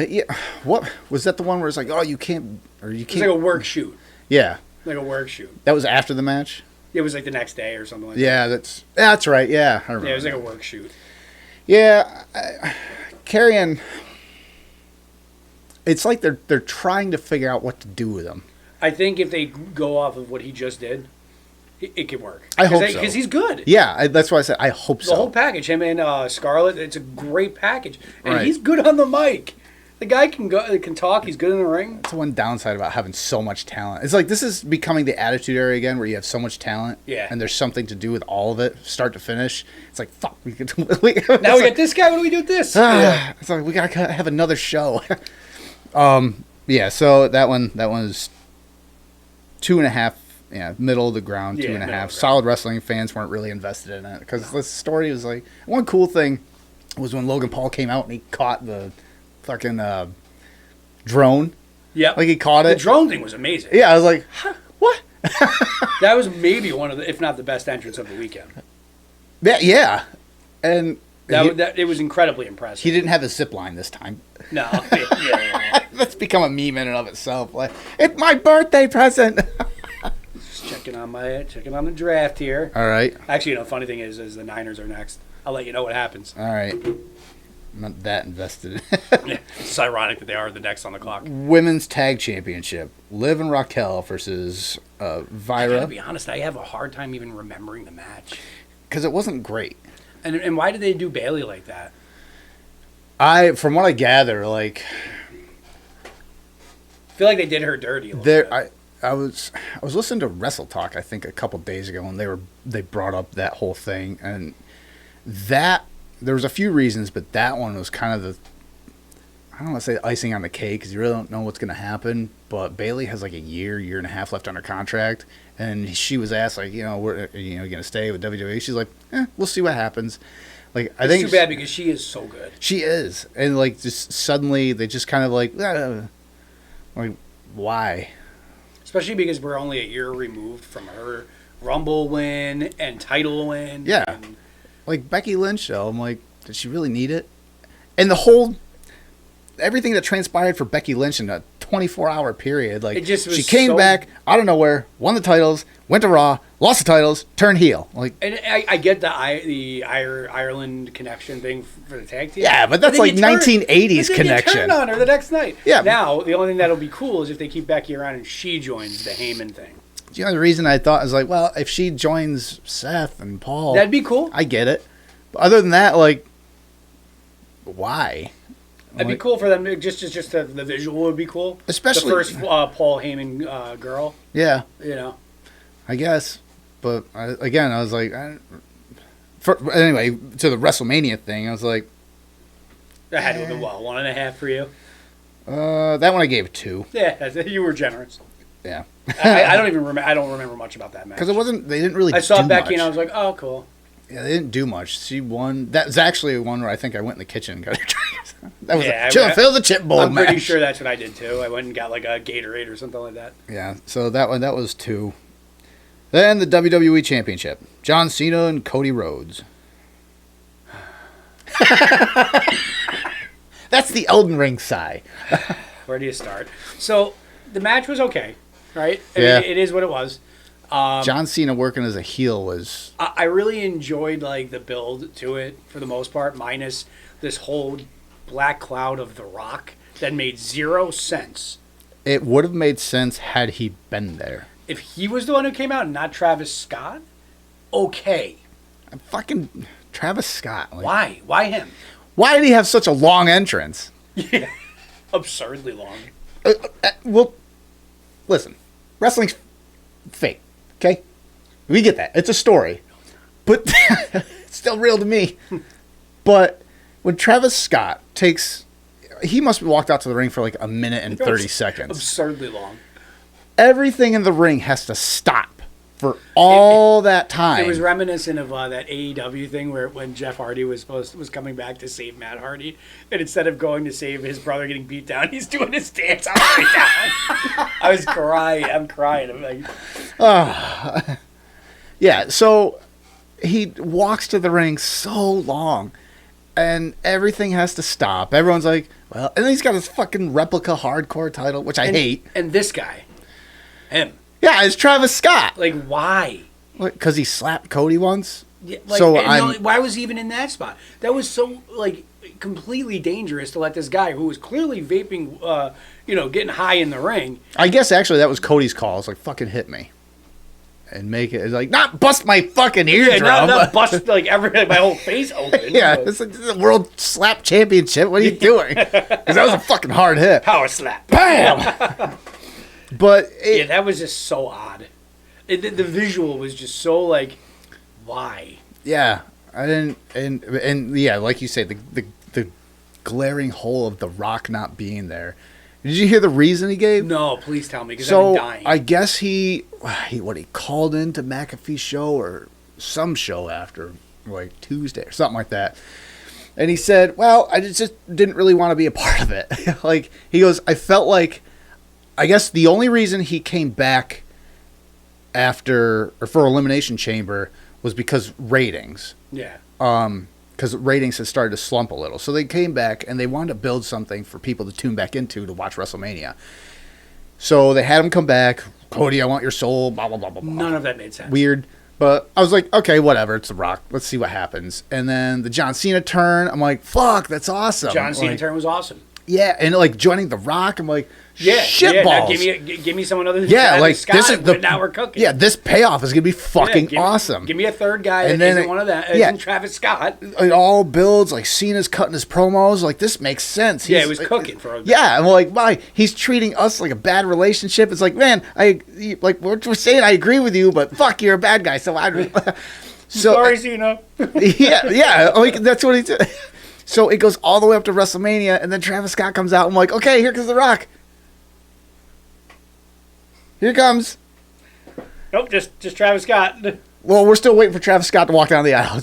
A: Yeah. What was that? The one where it's like, oh, you can't.
B: It's like a work shoot.
A: Yeah.
B: Like a work shoot.
A: That was after the match.
B: It was like the next day or something like that.
A: Yeah, that's right. Yeah, I remember.
B: Yeah, it was like a work shoot.
A: Yeah, carrying. It's like they're trying to figure out what to do with him.
B: I think if they go off of what he just did, it could work.
A: I hope so.
B: Because he's good.
A: Yeah, that's why I said I hope so.
B: The whole package, him and Scarlett, it's a great package. And he's good on the mic. The guy can talk. He's good in the ring.
A: That's the one downside about having so much talent. It's like this is becoming the attitude era again, where you have so much talent, and there's something to do with all of it, start to finish. It's like fuck. Now we got
B: this guy. What do we do with this?
A: It's like we gotta have another show. Yeah. So that one was 2.5. Yeah, middle of the ground, 2.5. Solid wrestling fans weren't really invested in it because the story was like one cool thing was when Logan Paul came out and he caught the fucking drone.
B: Yeah,
A: like he caught it.
B: The drone thing was amazing.
A: Yeah, I was like, huh, what?
B: That was maybe one of the, if not the best entrance of the weekend.
A: Yeah, and
B: it was incredibly impressive.
A: He didn't have a zip line this time.
B: No,
A: That's become a meme in and of itself. Like, it's my birthday present.
B: Checking on the draft here.
A: All right.
B: Actually, the funny thing is the Niners are next. I'll let you know what happens.
A: All right. I'm not that invested.
B: Yeah, it's ironic that they are the next on the clock.
A: Women's Tag Championship. Liv and Raquel versus Vira.
B: I gotta be honest, I have a hard time even remembering the match.
A: Because it wasn't great.
B: And why did they do Bailey like that?
A: From what I gather, like,
B: I feel like they did her dirty a little bit.
A: I was listening to Wrestle Talk, I think, a couple days ago, and they brought up that whole thing, and there was a few reasons, but that one was kind of I don't want to say icing on the cake, because you really don't know what's going to happen, but Bailey has like a year and a half left on her contract, and she was asked, like, we're going to stay with WWE? She's like, we'll see what happens. Like, I think
B: it's too bad because she is so good.
A: She is, and like just suddenly they just kind of like why?
B: Especially because we're only a year removed from her Rumble win and title win.
A: Yeah,
B: and
A: like Becky Lynch, though, I'm like, did she really need it? And everything that transpired for Becky Lynch in a 24-hour period, like, she came back out of nowhere, won the titles, went to Raw, lost the titles, turned heel. Like,
B: and I get the Ireland connection thing for the tag team.
A: Yeah, but that's like 1980s connection.
B: Turn on her the next night.
A: Yeah.
B: Now the only thing that'll be cool is if they keep Becky around and she joins the Heyman thing.
A: The only reason I thought is like, well, if she joins Seth and Paul,
B: that'd be cool.
A: I get it. But other than that, like, why?
B: It'd be cool for them. Just the visual would be cool.
A: Especially
B: the first Paul Heyman girl.
A: Yeah.
B: I
A: guess. But I was like, anyway, to the WrestleMania thing, I was like,
B: that had to have been 1.5 for you.
A: That one I gave 2.
B: Yeah, you were generous.
A: Yeah.
B: I don't even remember. I don't remember much about that match
A: because it wasn't. They didn't really.
B: I saw Becky
A: much.
B: And I was like, oh, cool.
A: Yeah, they didn't do much. She won. That's actually one where I think I went in the kitchen and got her drinks. That was fill the chip bowl.
B: I'm pretty sure that's what I did too. I went and got like a Gatorade or something like that.
A: Yeah. So that was 2. Then the WWE Championship: John Cena and Cody Rhodes. That's the Elden Ring sigh.
B: Where do you start? So the match was okay, right? I
A: mean,
B: it is what it was.
A: John Cena working as a heel was...
B: I really enjoyed like the build to it for the most part, minus this whole black cloud of The Rock that made 0 sense.
A: It would have made sense had he been there.
B: If he was the one who came out and not Travis Scott, okay.
A: Fucking Travis Scott. Like,
B: why? Why him?
A: Why did he have such a long entrance?
B: Yeah, absurdly long.
A: Well, listen, wrestling's fake. Okay, we get that. It's a story, but it's still real to me. But when Travis Scott he must have walked out to the ring for like a minute and 30 seconds.
B: Absurdly long.
A: Everything in the ring has to stop for all that time.
B: It was reminiscent of that AEW thing where when Jeff Hardy was coming back to save Matt Hardy, and instead of going to save his brother getting beat down, he's doing his dance on the way down. I was crying. I'm crying. I'm like,
A: yeah. So he walks to the ring so long, and everything has to stop. Everyone's like, well, and then he's got his fucking replica hardcore title, which I hate.
B: And this guy, him.
A: Yeah, it's Travis Scott.
B: Like, why?
A: Because he slapped Cody once?
B: Yeah, like,
A: so
B: why was he even in that spot? That was so, like, completely dangerous to let this guy who was clearly vaping, getting high in the ring.
A: I guess, actually, that was Cody's call. It's like, fucking hit me. And make it, like, not bust my fucking eardrum.
B: Yeah, not bust, like, my whole face open.
A: Yeah, it's like the World Slap Championship. What are you doing? Because that was a fucking hard hit.
B: Power slap.
A: Bam! But
B: that was just so odd. The visual was just so like, why?
A: Yeah, I didn't, and yeah, like you say, the glaring hole of The Rock not being there. Did you hear the reason he gave?
B: No, please tell me because I've been dying.
A: I guess he called into McAfee's show or some show after like Tuesday or something like that. And he said, well, I just didn't really want to be a part of it. Like, he goes, I felt like, I guess the only reason he came back for Elimination Chamber was because ratings.
B: Yeah.
A: Because ratings had started to slump a little. So they came back and they wanted to build something for people to tune back into to watch WrestleMania. So they had him come back. Cody, I want your soul, blah, blah, blah, blah, blah.
B: None of that made sense.
A: Weird. But I was like, okay, whatever. It's The Rock. Let's see what happens. And then the John Cena turn, I'm like, fuck, that's awesome.
B: John Cena turn was awesome.
A: Yeah, and like joining The Rock, I'm like, shit balls.
B: Give me someone other than Travis Scott, this is now we're cooking.
A: Yeah, this payoff is gonna be fucking awesome.
B: Give me a third guy and then isn't one of that. Isn't Travis Scott?
A: It all builds like Cena's cutting his promos. Like this makes sense.
B: He was cooking for a bit.
A: Yeah, I'm like, why? He's treating us like a bad relationship. It's like, man, like what we're saying. I agree with you, but fuck, you're a bad guy. So
B: sorry, Cena.
A: yeah, like that's what he did. So it goes all the way up to WrestleMania, and then Travis Scott comes out. I'm like, okay, here comes The Rock. Here comes.
B: Nope, just Travis Scott.
A: Well, we're still waiting for Travis Scott to walk down the aisle.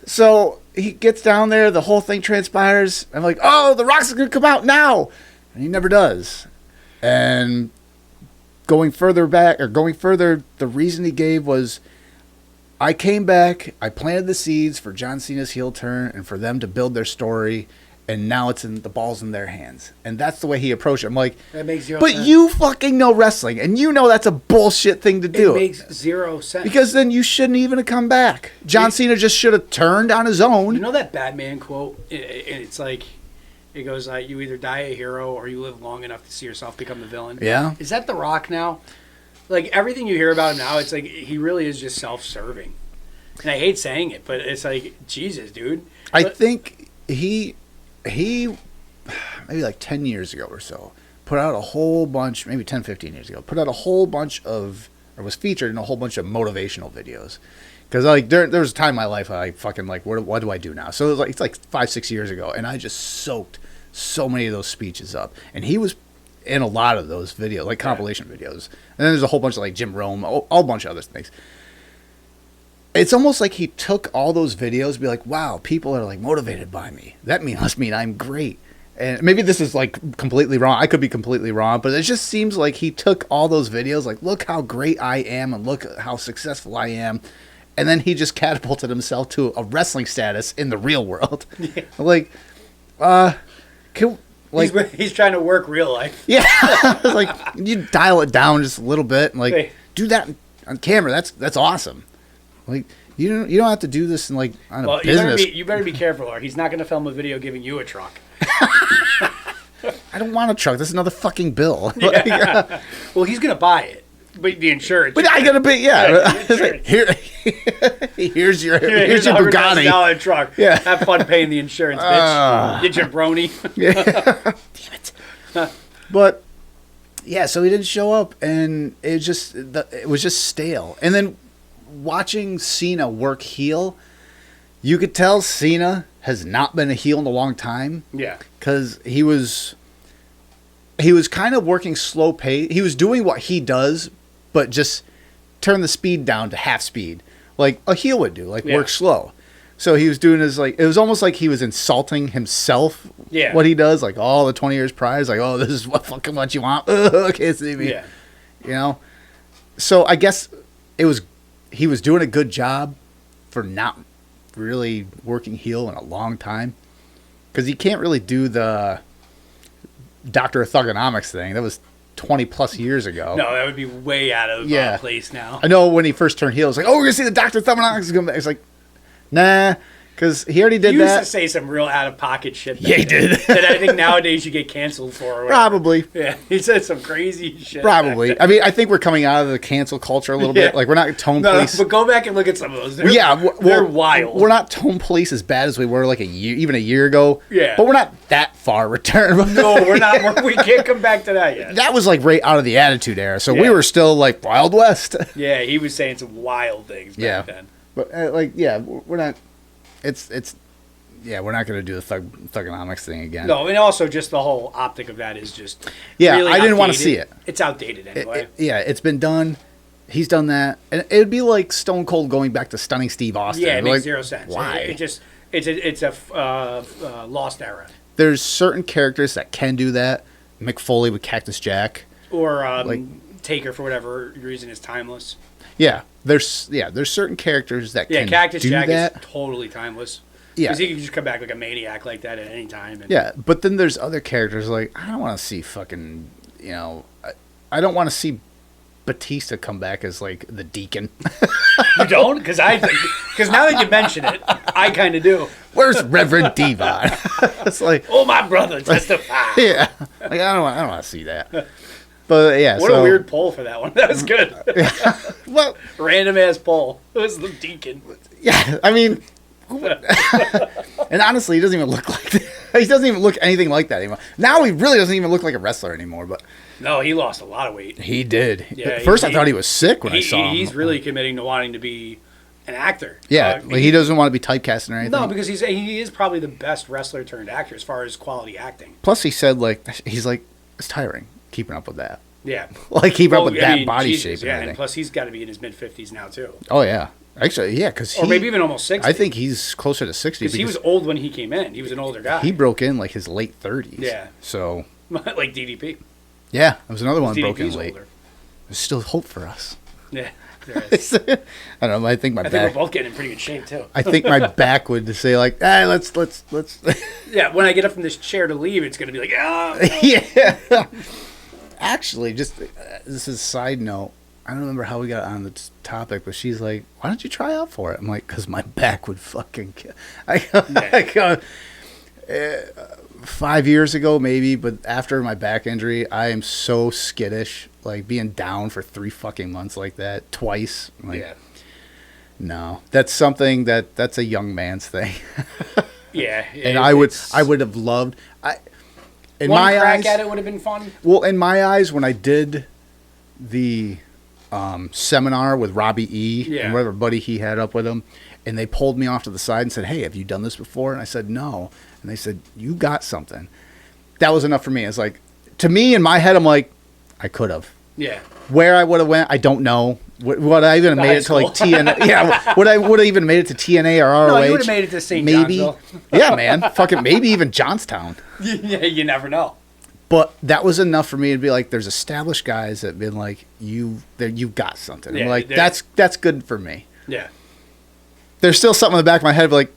A: So he gets down there. The whole thing transpires. I'm like, oh, The Rock's going to come out now. And he never does. And going further, the reason he gave was, I came back, I planted the seeds for John Cena's heel turn and for them to build their story, and now the ball's in their hands. And that's the way he approached it. I'm like,
B: that makes zero
A: sense. But you fucking know wrestling, and you know that's a bullshit thing to do.
B: It makes zero sense.
A: Because then you shouldn't even have come back. John Cena just should have turned on his own.
B: You know that Batman quote? It's like, it goes like, you either die a hero or you live long enough to see yourself become the villain.
A: Yeah.
B: Is that The Rock now? Like, everything you hear about him now, it's like, he really is just self-serving. And I hate saying it, but it's like, Jesus, dude.
A: I think he maybe like 10 years ago or so, put out a whole bunch, maybe 10, 15 years ago, put out a whole bunch of, or was featured in a whole bunch of motivational videos. Because like there was a time in my life I fucking like, what do I do now? So it's like 5-6 years ago, and I just soaked so many of those speeches up. And he was in a lot of those videos, like compilation videos. And then there's a whole bunch of like Jim Rome, a bunch of other things. It's almost like he took all those videos and be like, wow, people are like motivated by me. That must mean I'm great. And maybe this is like completely wrong. I could be completely wrong, but it just seems like he took all those videos, like, look how great I am and look how successful I am. And then he just catapulted himself to a wrestling status in the real world. Yeah. Like,
B: he's trying to work real life.
A: Yeah. Like, you dial it down just a little bit and like do that on camera. That's awesome. Like, you don't have to do this in like on a business.
B: You better be careful, or he's not going to film a video giving you a truck.
A: I don't want a truck. That's another fucking bill.
B: Yeah. Well, he's going to buy it, but the insurance.
A: But I got to pay. Here's your Bugatti
B: truck.
A: Yeah.
B: Have fun paying the insurance, bitch. You jabroni.
A: Yeah. Damn it. But yeah, so he didn't show up, and it was just stale. And then watching Cena work heel, you could tell Cena has not been a heel in a long time.
B: Yeah.
A: Because he was kind of working slow pace. He was doing what he does, but just turn the speed down to half speed. Like a heel would do, like work slow. So he was doing his, like, it was almost like he was insulting himself.
B: Yeah.
A: What he does, like all the 20 years prior, is like, oh, this is what you want. Okay, see me.
B: Yeah.
A: You know? So I guess he was doing a good job for not really working heel in a long time, because he can't really do the Dr. Thugonomics thing. That was 20 plus years ago.
B: No, that would be way out of place now.
A: I know when he first turned heel, it's like, oh, we're gonna see the Dr. Thugonomics come back. It's like, nah, because he already did that.
B: He used to say some real out of pocket shit.
A: Yeah, he did.
B: That I think nowadays you get canceled for. Or
A: Probably.
B: Yeah, he said some crazy shit.
A: Probably. I mean, I think we're coming out of the cancel culture a little bit. Like, we're not tone police.
B: But go back and look at some of those. They're wild.
A: We're not tone police as bad as we were like even a year ago.
B: Yeah.
A: But we're not that far returned.
B: No, we're not. We can't come back to that yet.
A: That was like right out of the Attitude Era. So we were still like Wild West.
B: Yeah, he was saying some wild things back then.
A: But we're not. We're not going to do the Thugonomics thing again.
B: No, and also just the whole optic of that is just
A: really I didn't want to see it.
B: It's outdated anyway.
A: It's been done. He's done that. And it would be like Stone Cold going back to Stunning Steve Austin.
B: Yeah, it makes zero sense.
A: Why?
B: It's a lost era.
A: There's certain characters that can do that. Mick Foley with Cactus Jack.
B: Or Taker, for whatever reason, is timeless.
A: Yeah, there's certain characters that can
B: Cactus
A: do
B: Jack
A: that.
B: is totally timeless.
A: Yeah,
B: because he can just come back like a maniac like that at any time.
A: Yeah, but then there's other characters like, I don't want to see fucking, I don't want to see Batista come back as like the deacon.
B: You don't? Because now that you mention it, I kind of do.
A: Where's Reverend Devon? It's like,
B: oh, my brother, testify.
A: Yeah, like I don't want to see that. But yeah,
B: what a weird poll for that one. That was good.
A: Well,
B: random ass poll. It was the deacon.
A: Yeah, I mean, and honestly, he doesn't even look like that. He doesn't even look anything like that anymore. Now he really doesn't even look like a wrestler anymore. But
B: no, he lost a lot of weight.
A: He did. Yeah, at first, I thought he was sick when I saw him.
B: He's really committing to wanting to be an actor.
A: Yeah, like he doesn't want to be typecasting or anything.
B: No, because he is probably the best wrestler turned actor as far as quality acting.
A: Plus, he said he's like it's tiring keeping up with that.
B: Yeah,
A: like keeping up with that body shape. And everything.
B: And plus he's got to be in his mid-50s now too.
A: Oh yeah, actually yeah, or
B: maybe even almost 60.
A: I think he's closer to 60
B: because he was old when he came in. He was an older guy.
A: He broke in like his late 30s.
B: Yeah,
A: so
B: like DDP.
A: Yeah, there was another one that broke in
B: DDP's
A: late.
B: Older.
A: There's still hope for us.
B: Yeah, there is.
A: I don't know. I think
B: we're both getting in pretty good shape too.
A: I think my back would say like, let's.
B: Yeah, when I get up from this chair to leave, it's gonna be like, oh.
A: Yeah. Actually, just this is a side note. I don't remember how we got on the topic, but she's like, "Why don't you try out for it?" I'm like, "Cause my back would fucking kill." I go 5 years ago, maybe, but after my back injury, I am so skittish. Like being down for 3 fucking months like that twice. Like,
B: yeah.
A: No, that's something that's a young man's thing.
B: Yeah,
A: and I would have loved. In
B: one
A: my
B: crack
A: eyes,
B: at it would have been fun.
A: Well, in my eyes, when I did the seminar with Robbie E. and whatever buddy he had up with him, and they pulled me off to the side and said, "Hey, have you done this before?" And I said, "No." And they said, "You got something." That was enough for me. It's like, to me, in my head, I'm like, I could have.
B: Yeah.
A: Where I would have went, I don't know. Would I even have made it to like TNA? Yeah. Would I even made it to TNA or ROH?
B: No, you would have made it to St.
A: Maybe.
B: Johnsville.
A: Yeah, man. Fucking maybe even Johnstown.
B: Yeah, you never know.
A: But that was enough for me to be like, there's established guys that have been like, you've got something.
B: Yeah,
A: I'm like, that's good for me.
B: Yeah.
A: There's still something in the back of my head, like,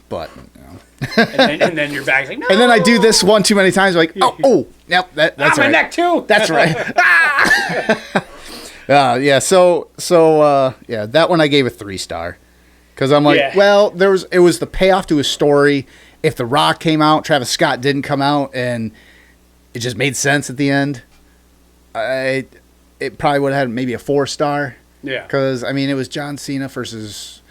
A: but. You know.
B: and then your back's like, no.
A: And then I do this one too many times, like, yep, that's right.
B: My neck too.
A: That's right. Yeah. So that one I gave a 3-star, because I'm like, well, it was the payoff to his story. If The Rock came out, Travis Scott didn't come out, and it just made sense at the end, it probably would have had maybe a 4-star.
B: Yeah.
A: Because I mean, it was John Cena versus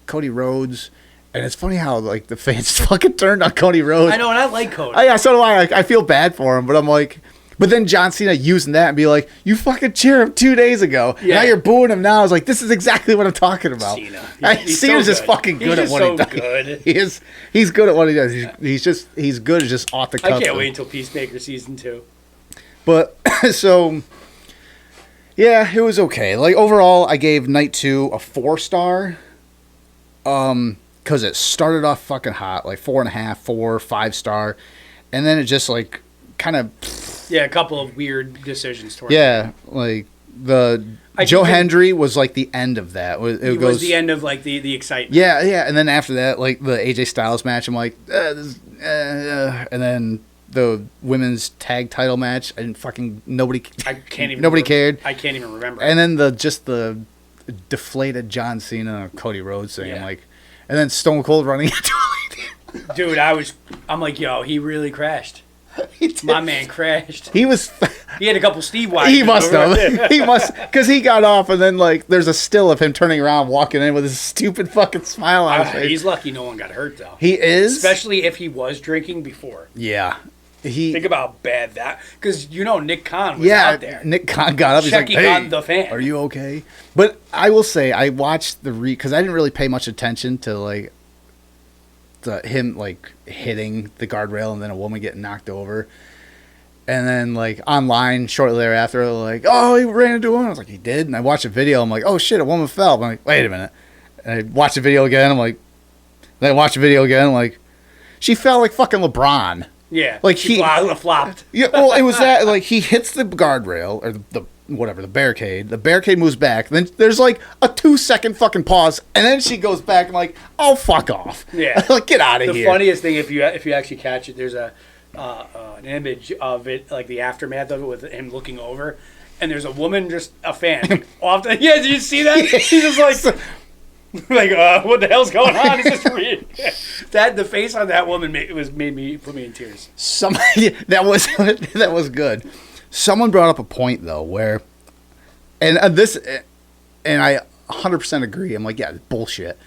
A: Cody Rhodes. And it's funny how like the fans fucking turned on Cody Rhodes.
B: I know, and I like Cody.
A: Yeah, so do I. I feel bad for him, but I'm like, but then John Cena using that and be like, you fucking cheer him 2 days ago. Yeah. Now you're booing him now. I was like, this is exactly what I'm talking about. Cena's just fucking good at what he does. Good. He's good at what he does. He's good at just off the cuff.
B: I can't wait until Peacemaker season 2.
A: But so yeah, it was okay. Like overall, I gave Night 2 a 4-star. Because it started off fucking hot, like 4.5, 4, 5-star, and then it just like kind of
B: a couple of weird decisions towards
A: like the Joe Hendry was like the end of that. It was
B: the end of like the excitement.
A: Yeah, and then after that, like the AJ Styles match, I'm like, and then the women's tag title match, nobody cared.
B: I can't even remember.
A: And then the deflated John Cena and Cody Rhodes thing, I'm like. And then Stone Cold running into it.
B: Dude, I'm like, yo, he really crashed. My man crashed.
A: He
B: had a couple Steve Wise.
A: He must have. He must, because he got off, and then like there's a still of him turning around, walking in with his stupid fucking smile on his face.
B: He's lucky no one got hurt though.
A: He is,
B: especially if he was drinking before.
A: Yeah.
B: Think about how bad that, because Nick Khan was out there.
A: Nick Khan got up. He's like, "Hey,
B: the fan.
A: Are you okay?" But I will say, I watched because I didn't really pay much attention to like him like hitting the guardrail and then a woman getting knocked over, and then like online shortly thereafter, like, "Oh, he ran into a woman." I was like, "He did," and I watched a video. I'm like, "Oh shit, a woman fell." I'm like, "Wait a minute," and I watched the video again. I'm like, then I watched the video again. I'm like, she fell like fucking LeBron.
B: Yeah,
A: like
B: he flopped.
A: Yeah, well, it was that like he hits the guardrail or the barricade. The barricade moves back. Then there's like a 2-second fucking pause, and then she goes back and like, oh fuck off.
B: Yeah,
A: like get out of here.
B: The funniest thing, if you actually catch it, there's an image of it, like the aftermath of it with him looking over, and there's a woman, just a fan. Off the, did you see that? He's just like, what the hell's going on? Is this real? The face on that woman put me in tears.
A: Somebody that was good. Someone brought up a point though where, and I 100% agree. I'm like, yeah, bullshit.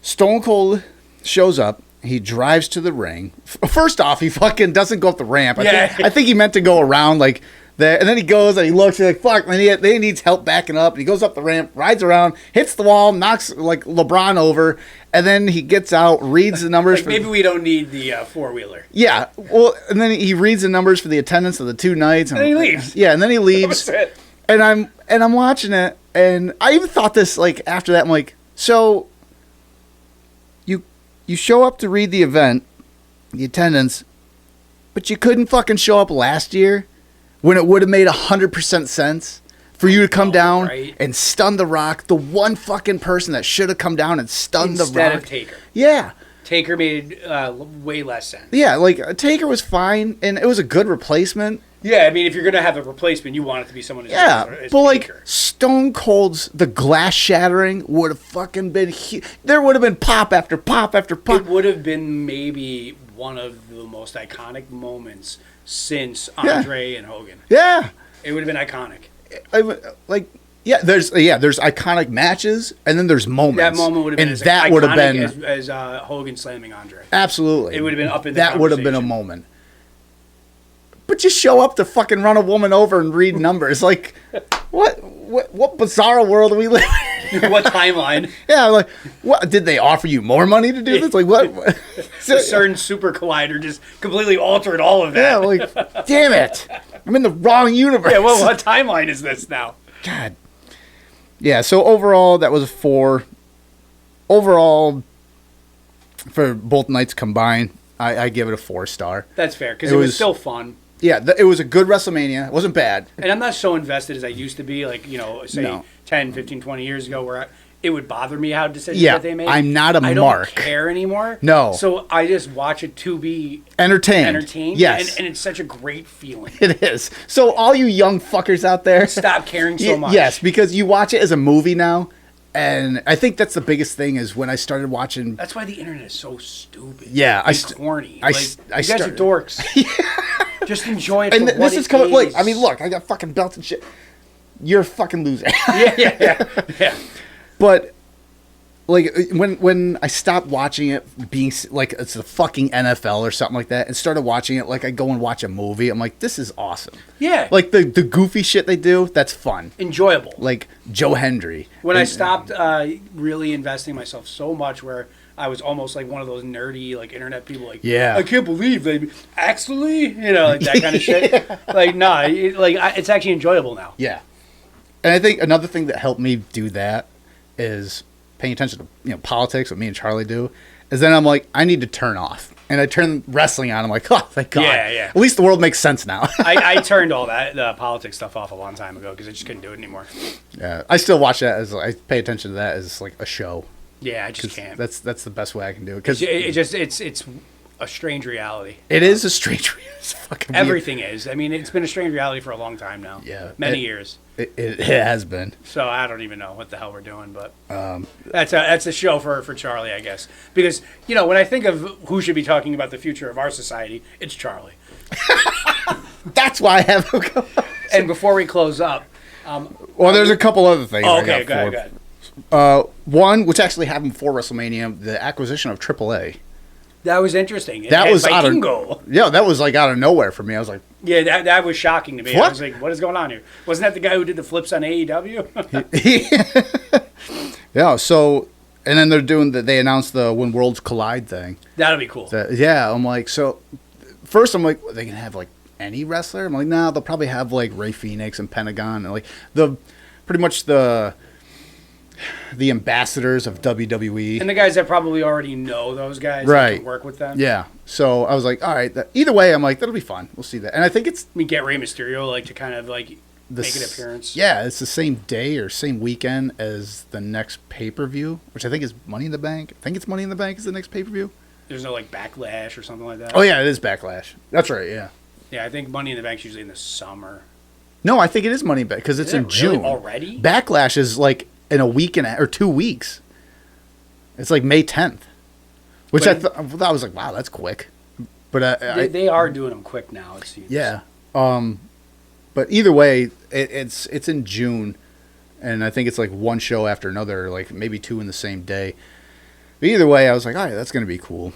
A: Stone Cold shows up. He drives to the ring. First off, he fucking doesn't go up the ramp. I think he meant to go around like there, and then he goes and he looks. He's like, "Fuck!" And he needs help backing up. And he goes up the ramp, rides around, hits the wall, knocks like LeBron over, and then he gets out, reads the numbers.
B: Like maybe we don't need the 4-wheeler.
A: Yeah, well, and then he reads the numbers for the attendance of the 2 nights,
B: and then he leaves.
A: Yeah, and then he leaves.
B: That was it.
A: And I'm watching it, and I even thought this like after that. I'm like, so. You show up to read the event, the attendance, but you couldn't fucking show up last year when it would have made 100% sense for you to come down and stun The Rock, the one fucking person that should have come down and stunned The Rock.
B: Instead of Taker.
A: Yeah.
B: Taker made way less sense.
A: Yeah, like Taker was fine, and it was a good replacement.
B: Yeah, I mean, if you're going to have a replacement, you want it to be someone as
A: good
B: as
A: but
B: Taker.
A: Like Stone Cold's the glass shattering would have fucking been there would have been pop after pop after pop.
B: It would have been maybe one of the most iconic moments since Andre and Hogan.
A: Yeah.
B: It would have been iconic.
A: There's iconic matches, and then there's moments.
B: That moment would have been
A: and
B: as
A: that would have been
B: as Hogan slamming Andre.
A: Absolutely.
B: It would have been up in the
A: That would have been a moment. But you show up to fucking run a woman over and read numbers. Like, what bizarre world are we living in?
B: What timeline?
A: Yeah, like, what did they offer you more money to do this? Like, what?
B: The CERN Super Collider just completely altered all of that.
A: Yeah, like, damn it. I'm in the wrong universe.
B: Yeah, well, what timeline is this now?
A: God. Yeah, so overall, that was a 4. Overall, for both nights combined, I give it a 4-star.
B: That's fair, because it was still fun.
A: Yeah, it was a good WrestleMania. It wasn't bad.
B: And I'm not so invested as I used to be, like, 10, 15, 20 years ago, where it would bother me how decisions that they made.
A: I'm not a mark.
B: I don't care anymore.
A: No.
B: So I just watch it to be
A: entertained. Yes.
B: And it's such a great feeling.
A: It is. So all you young fuckers out there.
B: Stop caring so much.
A: Yes, because you watch it as a movie now. And I think that's the biggest thing is when I started watching.
B: That's why the internet is so stupid.
A: Yeah.
B: Corny.
A: You
B: guys are dorks. Just enjoy it.
A: And this is coming. Like, I mean, look, I got fucking belts and shit. You're a fucking loser.
B: yeah.
A: But like when I stopped watching it, being like it's the fucking NFL or something like that, and started watching it like I go and watch a movie, I'm like, this is awesome.
B: Yeah.
A: Like the goofy shit they do, that's fun.
B: Enjoyable.
A: Like Joe Hendry.
B: When I stopped really investing myself so much, where I was almost like one of those nerdy like internet people, like,
A: yeah,
B: I can't believe they actually, like that kind of shit. Like, nah, it's actually enjoyable now.
A: Yeah. And I think another thing that helped me do that is paying attention to politics, what me and Charlie do, is then I'm like, I need to turn off. And I turn wrestling on. I'm like, oh, thank God.
B: Yeah.
A: At least the world makes sense now.
B: I turned all the politics stuff off a long time ago because I just couldn't do it anymore.
A: Yeah, I still watch that as I pay attention to that as like a show.
B: Yeah, I just can't.
A: That's the best way I can do it. Because
B: it's a strange reality.
A: It is a strange reality. It's fucking
B: everything weird. Is. I mean, it's been a strange reality for a long time now.
A: Yeah,
B: many years.
A: It has been.
B: So I don't even know what the hell we're doing, but that's a show for Charlie, I guess. Because when I think of who should be talking about the future of our society, it's Charlie.
A: That's why I have him go.
B: And before we close up,
A: well, there's a couple other things.
B: Oh, okay, go
A: ahead. One, which actually happened before WrestleMania, the acquisition of AAA.
B: That was interesting.
A: That was that was like out of nowhere for me. I was like,
B: yeah, that was shocking to me.
A: What?
B: I was like, what is going on here? Wasn't that the guy who did the flips on AEW?
A: Yeah. So, and then they announced the When Worlds Collide thing.
B: That'll be cool.
A: Yeah. I'm like, so first I'm like, are they gonna have like any wrestler? I'm like, nah, they'll probably have like Ray Phoenix and Pentagon and like pretty much the ambassadors of WWE.
B: And the guys that probably already know those guys.
A: Right.
B: Can work with them.
A: Yeah. So I was like, all right. Either way, I'm like, that'll be fun. We'll see that. And I think
B: we get Rey Mysterio to kind of make an appearance.
A: Yeah, it's the same day or same weekend as the next pay-per-view, which I think is Money in the Bank. I think it's Money in the Bank is the next pay-per-view.
B: There's no Backlash or something like that.
A: Oh yeah, it is Backlash. That's right. Yeah.
B: Yeah, I think Money in the Bank's usually in the summer.
A: No, I think it is Money in the Bank because it's in June.
B: Already?
A: Backlash is like in a week or 2 weeks. It's like May 10th, which I thought was like, wow, that's quick. But
B: they are doing them quick now, it seems.
A: Yeah. But either way, it's in June, and I think it's like one show after another, like maybe 2 in the same day. But either way, I was like, all right, that's going to be cool.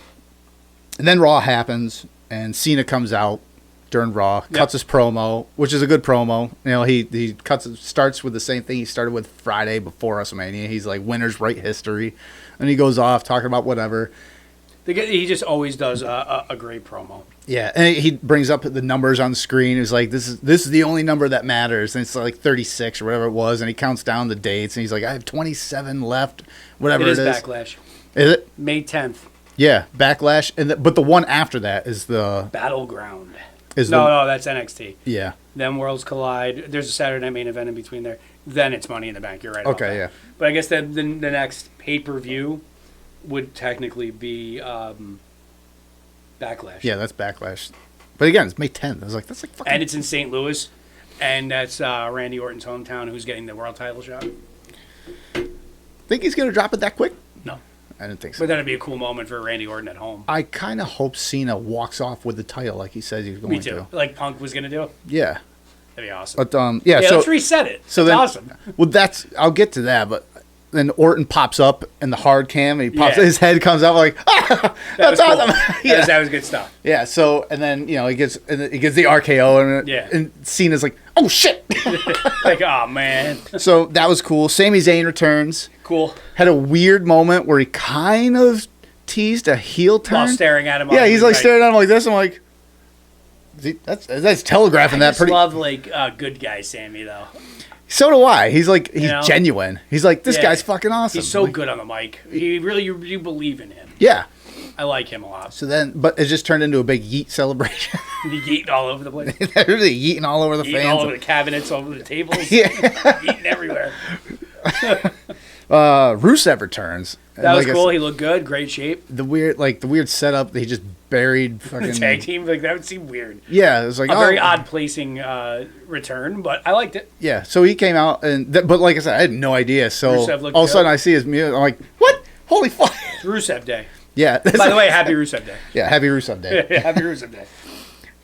A: And then Raw happens, and Cena comes out during Raw, cuts his promo, which is a good promo. You know, he starts with the same thing he started with Friday before WrestleMania. He's like, winners write history. And he goes off talking about whatever.
B: He just always does a great promo.
A: Yeah, and he brings up the numbers on the screen. He's like, this is the only number that matters. And it's like 36 or whatever it was. And he counts down the dates. And he's like, I have 27 left, whatever it is.
B: It is Backlash.
A: Is it?
B: May 10th.
A: Yeah, Backlash. But the one after that is the...
B: Battleground.
A: No,
B: that's NXT.
A: Yeah.
B: Then Worlds Collide. There's a Saturday Night Main Event in between there. Then it's Money in the Bank. You're right.
A: Okay, yeah.
B: But I guess the next pay-per-view would technically be Backlash.
A: Yeah, that's Backlash. But again, it's May 10th. I was like, that's like fucking...
B: And it's in St. Louis. And that's Randy Orton's hometown who's getting the world title shot.
A: Think he's going to drop it that quick?
B: No.
A: I didn't think so.
B: But that'd be a cool moment for Randy Orton at home.
A: I kind of hope Cena walks off with the title like he says he's going to.
B: Me too. Like Punk was going to do.
A: Yeah.
B: That'd be awesome.
A: But yeah, so
B: let's reset it.
A: So
B: that's
A: then,
B: awesome.
A: Well, I'll get to that, but then Orton pops up in the hard cam and his head comes out like, that's awesome.
B: Cool. That was good stuff.
A: Yeah. So and then he gets the RKO and Cena's like, oh shit.
B: Like, oh man.
A: So that was cool. Sami Zayn returns.
B: Cool.
A: Had a weird moment where he kind of teased a heel turn.
B: While staring at him.
A: Yeah, he's like staring at him like this. I'm like, that's telegraphing that pretty.
B: I love like good guy Sammy though.
A: So do I. He's like he's genuine. He's like this guy's fucking awesome.
B: He's so good on the mic. He really you believe in him.
A: Yeah.
B: I like him a lot.
A: So then, but it just turned into a big yeet celebration.
B: He yeeting all over the place.
A: They're really yeeting all over the fans.
B: All over the cabinets, all over the tables. Yeah. Yeeting everywhere.
A: Rusev returns.
B: That was cool. He looked good. Great shape.
A: The weird setup that he just buried fucking...
B: The tag team, like that would seem weird.
A: Yeah, it was like...
B: A very odd placing return, but I liked it.
A: Yeah, so he came out, but like I said, I had no idea. So all of a sudden I see his music, I'm like, what? Holy fuck.
B: It's Rusev Day.
A: Yeah.
B: By the way, happy Rusev Day.
A: Yeah, happy Rusev Day.
B: Yeah, happy Rusev Day.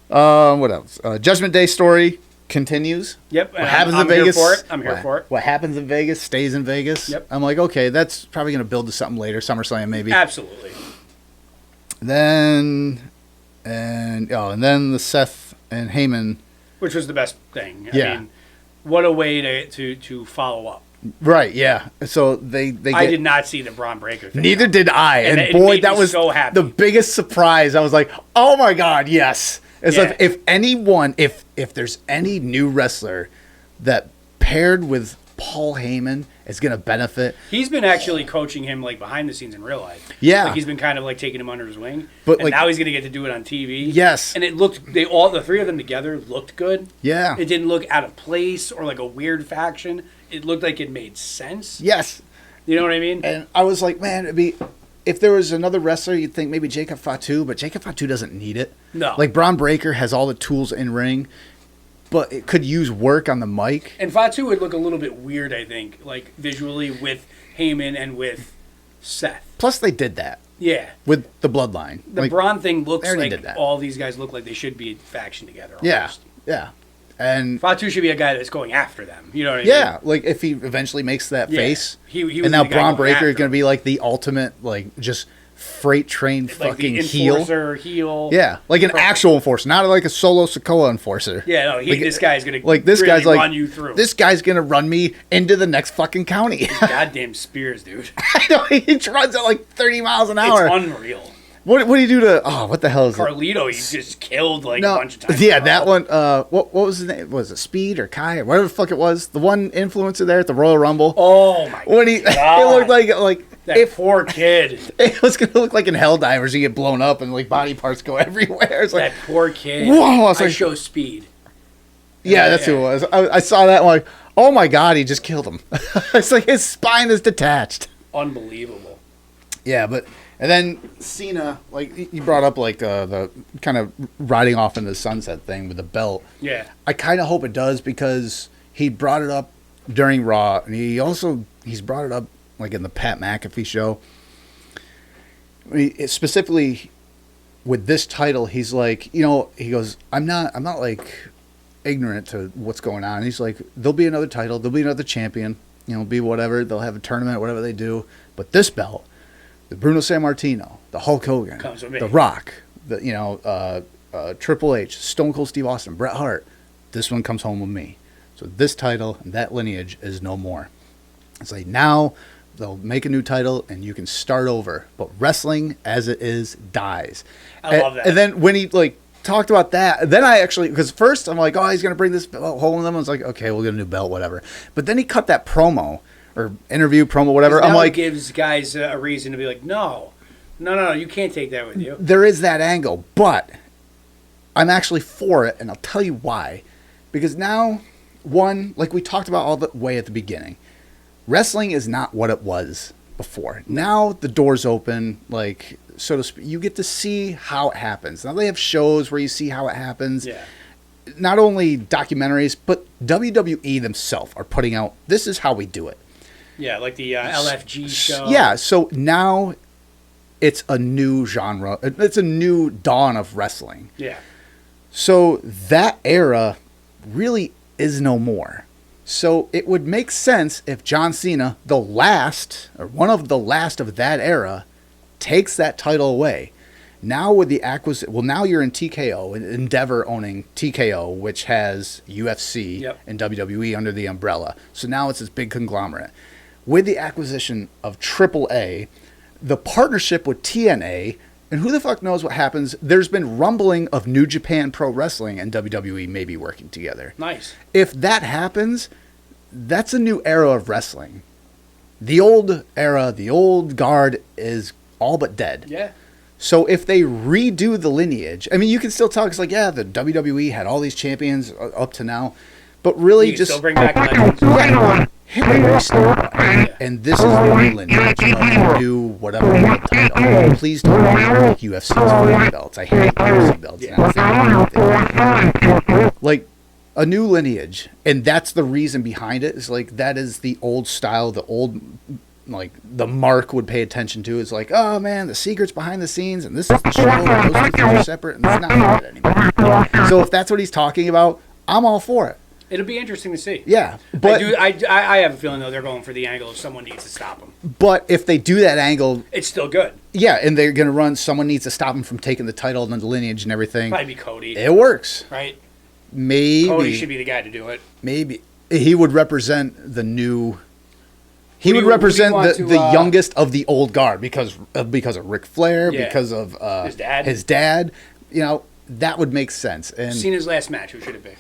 A: What else? Judgment Day story continues.
B: Yep.
A: What happens in Vegas?
B: I'm here for it.
A: What happens in Vegas stays in Vegas.
B: Yep.
A: I'm like, okay, that's probably going to build to something later. SummerSlam, maybe.
B: Absolutely.
A: Then the Seth and Heyman,
B: which was the best thing. I mean, what a way to follow up.
A: Right, yeah. So they
B: I did not see the Braun Breaker thing.
A: Neither did I. And boy, that was
B: so happy.
A: The biggest surprise. I was like, oh my God, yes. It's like if there's any new wrestler that paired with Paul Heyman is going to benefit.
B: He's been actually coaching him like behind the scenes in real life.
A: Yeah.
B: Like he's been kind of like taking him under his wing.
A: But
B: now he's going to get to do it on TV.
A: Yes.
B: And the three of them together looked good.
A: Yeah.
B: It didn't look out of place or like a weird faction. It looked like it made sense.
A: Yes.
B: You know what I mean?
A: And I was like, man, if there was another wrestler, you'd think maybe Jacob Fatu, but Jacob Fatu doesn't need it.
B: No.
A: Like Braun Breaker has all the tools in ring, but it could use work on the mic.
B: And Fatu would look a little bit weird, I think, like visually with Heyman and with Seth.
A: Plus, they did that.
B: Yeah.
A: With the bloodline.
B: The Braun thing looks like all these guys look like they should be a faction together. Almost.
A: Yeah. And
B: Fatu should be a guy that's going after them. You know what I mean?
A: Yeah, like if he eventually makes that face.
B: He
A: and now Braun Breaker is going to be like the ultimate, like just freight train like fucking
B: enforcer, heel.
A: Yeah, like an actual enforcer, not like a Solo Sikoa enforcer.
B: Yeah, no, this guy's going to run you through.
A: This guy's going to run me into the next fucking county.
B: Goddamn spears, dude.
A: I know, he runs at like 30 miles an hour.
B: It's unreal.
A: What do you do to... Oh, what the hell is
B: Carlito, he just killed a bunch of times.
A: Yeah, that one... what was his name? Was it Speed or Kai or whatever the fuck it was? The one influencer there at the Royal Rumble.
B: Oh, my God.
A: It looked like...
B: That poor kid.
A: It was going to look like in Helldivers. You get blown up and like body parts go everywhere. It's like,
B: that poor kid.
A: Whoa, I
B: show Speed.
A: Yeah, that's who it was. I saw that one like, oh my God, he just killed him. It's like his spine is detached.
B: Unbelievable.
A: Yeah, and then Cena, like you brought up, like the kind of riding off into the sunset thing with the belt.
B: Yeah.
A: I kind of hope it does because he brought it up during Raw, and he's brought it up like in the Pat McAfee show. Specifically with this title, he's like, he goes, I'm not like ignorant to what's going on. He's like, there'll be another title, there'll be another champion, be whatever, they'll have a tournament, whatever they do, but this belt, the Bruno Sammartino, the Hulk Hogan, the Rock, the Triple H, Stone Cold Steve Austin, Bret Hart, this one comes home with me. So this title and that lineage is no more. It's like now they'll make a new title and you can start over, but wrestling as it is dies.
B: I love that.
A: And then when he talked about that, then I actually, because first I'm like, oh, he's gonna bring this belt home with him. I was like, okay, we'll get a new belt, whatever. But then he cut that promo or interview promo, whatever. I'm like,
B: it gives guys a reason to be like, no, you can't take that with you.
A: There is that angle, but I'm actually for it, and I'll tell you why. Because now, one, like we talked about all the way at the beginning, wrestling is not what it was before. Now the door's open, like, so to speak. You get to see how it happens. Now they have shows where you see how it happens.
B: Yeah.
A: Not only documentaries, but WWE themselves are putting out, this is how we do it.
B: Yeah, like the LFG show.
A: Yeah, so now it's a new genre. It's a new dawn of wrestling.
B: Yeah.
A: So that era really is no more. So it would make sense if John Cena, the last, or one of the last of that era, takes that title away. Now with the acquisition, well, now you're in TKO, Endeavor owning TKO, which has UFC and WWE under the umbrella. So now it's this big conglomerate. With the acquisition of AAA, the partnership with TNA, and who the fuck knows what happens, there's been rumbling of New Japan Pro Wrestling and WWE maybe working together.
B: Nice.
A: If that happens, that's a new era of wrestling. The old era, the old guard is all but dead.
B: Yeah.
A: So if they redo the lineage, I mean, you can still talk. It's like, yeah, the WWE had all these champions up to now, but really
B: you can
A: just
B: still bring back legends.
A: Hit the restart button, and this is the new lineage of new whatever title. Please don't make UFC's for belts. I hate UFC belts. Yeah. Like a new lineage, and that's the reason behind it. Is like that is the old style, the old. Like the Mark would pay attention to is like, oh man, the secrets behind the scenes, and this is the show, and those two things are separate, and it's not that anymore. So if that's what he's talking about, I'm all for it.
B: It'll be interesting to see.
A: Yeah, but
B: I have a feeling though they're going for the angle if someone needs to stop them.
A: But if they do that angle,
B: it's still good.
A: Yeah, and they're gonna run. Someone needs to stop them from taking the title and the lineage and everything.
B: Probably be Cody.
A: It works,
B: right?
A: Maybe
B: Cody should be the guy to do it.
A: Maybe he would represent the new. He would represent the youngest of the old guard because of Ric Flair, because of his dad. You know, that would make sense. And
B: Cena's last match, who should it be?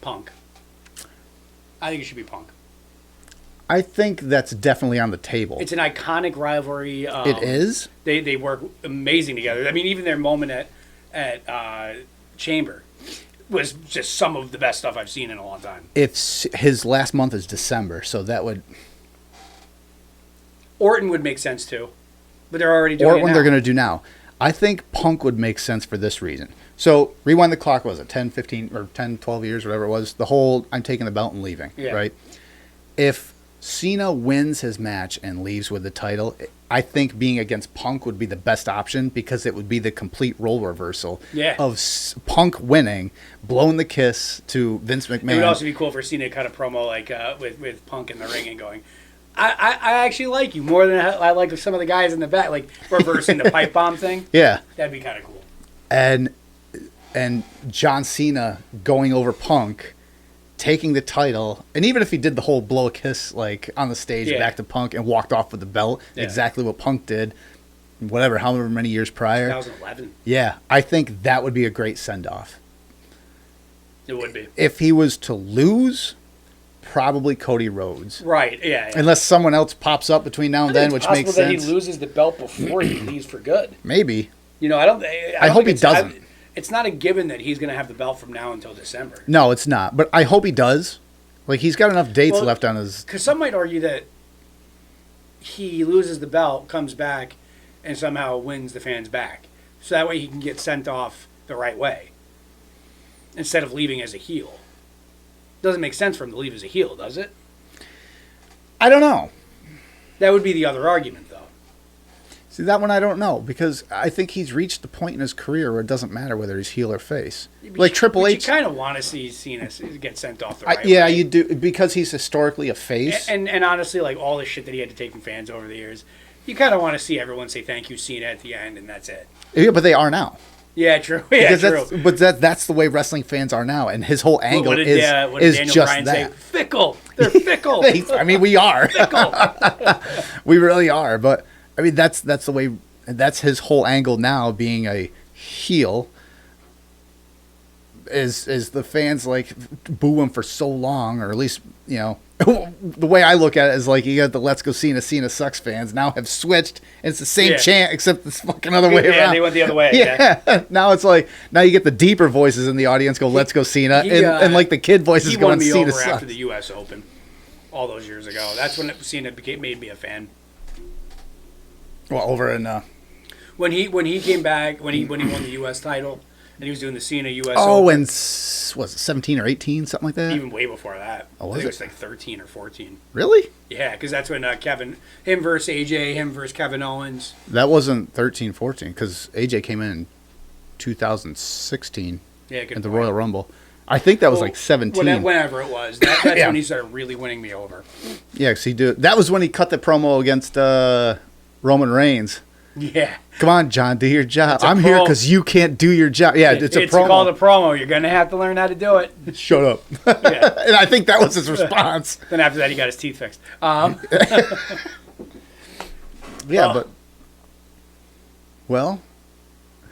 B: Punk. I think it should be Punk.
A: I think that's definitely on the table.
B: It's an iconic rivalry.
A: It is.
B: They work amazing together. I mean, even their moment at Chamber was just some of the best stuff I've seen in a long time.
A: If his last month is December, so that would...
B: Orton would make sense too, but they're already doing it now.
A: What they're going to do now. I think Punk would make sense for this reason. So, rewind the clock, was it 10, 15, or 10, 12 years, whatever it was? The whole, I'm taking the belt and leaving, right? If Cena wins his match and leaves with the title, I think being against Punk would be the best option because it would be the complete role reversal of Punk winning, blowing the kiss to Vince McMahon.
B: It would also be cool for Cena to cut a promo like with Punk in the ring and going, I actually like you more than I like some of the guys in the back, like reversing the pipe bomb thing.
A: Yeah.
B: That'd be kind of cool.
A: And John Cena going over Punk, taking the title, and even if he did the whole blow a kiss like on the stage back to Punk and walked off with the belt, exactly what Punk did, whatever, however many years prior.
B: 2011.
A: Yeah, I think that would be a great send-off.
B: It would be.
A: If he was to lose, probably Cody Rhodes.
B: Right, yeah.
A: Unless someone else pops up between now and then, which makes sense.
B: It's possible that he loses the belt before he leaves for good.
A: Maybe.
B: You know,
A: I hope he doesn't.
B: It's not a given that he's going to have the belt from now until December.
A: No, it's not. But I hope he does. Like, he's got enough dates left on his...
B: Because some might argue that he loses the belt, comes back, and somehow wins the fans back. So that way he can get sent off the right way instead of leaving as a heel. Doesn't make sense for him to leave as a heel, does it?
A: I don't know.
B: That would be the other argument, though.
A: See, that one I don't know, because I think he's reached the point in his career where it doesn't matter whether he's heel or face. Like Triple H.
B: You kind of want to see Cena get sent off the right way.
A: Yeah, you do, because he's historically a face.
B: And honestly, like all the shit that he had to take from fans over the years, you kind of want to see everyone say thank you, Cena, at the end, and that's it.
A: Yeah, but they are now.
B: Yeah, true. Yeah, true.
A: But that's the way wrestling fans are now, and his whole angle
B: what did
A: is just
B: Bryan
A: that.
B: Say? Fickle. They're fickle.
A: I mean, we are.
B: Fickle.
A: We really are. But I mean, that's the way. That's his whole angle now, being a heel. Is the fans like boo him for so long, or at least the way I look at it is like you got the Let's Go Cena Sucks fans now have switched. And it's the same chant except it's fucking other way around.
B: Yeah, they went the other way.
A: Yeah. Now it's like you get the deeper voices in the audience go Let's Go Cena, and like the kid voices going Cena Sucks.
B: After the U.S. Open all those years ago. That's when Cena made me a fan.
A: Well, over in
B: when he came back when he won the U.S. title. And he was doing the Cena U.S.
A: Oh,
B: Open.
A: and was it 17 or 18, something like that?
B: Even way before that.
A: Oh,
B: I think it was like 13 or 14.
A: Really?
B: Yeah, because that's when him versus AJ, him versus Kevin Owens.
A: That wasn't 13, 14, because AJ came in 2016 at the Royal Rumble. I think that was like 17.
B: Whenever it was. That's when he started really winning me over.
A: Yeah, because that was when he cut the promo against Roman Reigns.
B: Yeah.
A: Come on, John, do your job. I'm here because you can't do your job. Yeah, it's a promo. It's
B: called a promo. You're going to have to learn how to do it.
A: Shut up. Yeah. And I think that was his response.
B: Then after that, he got his teeth fixed.
A: That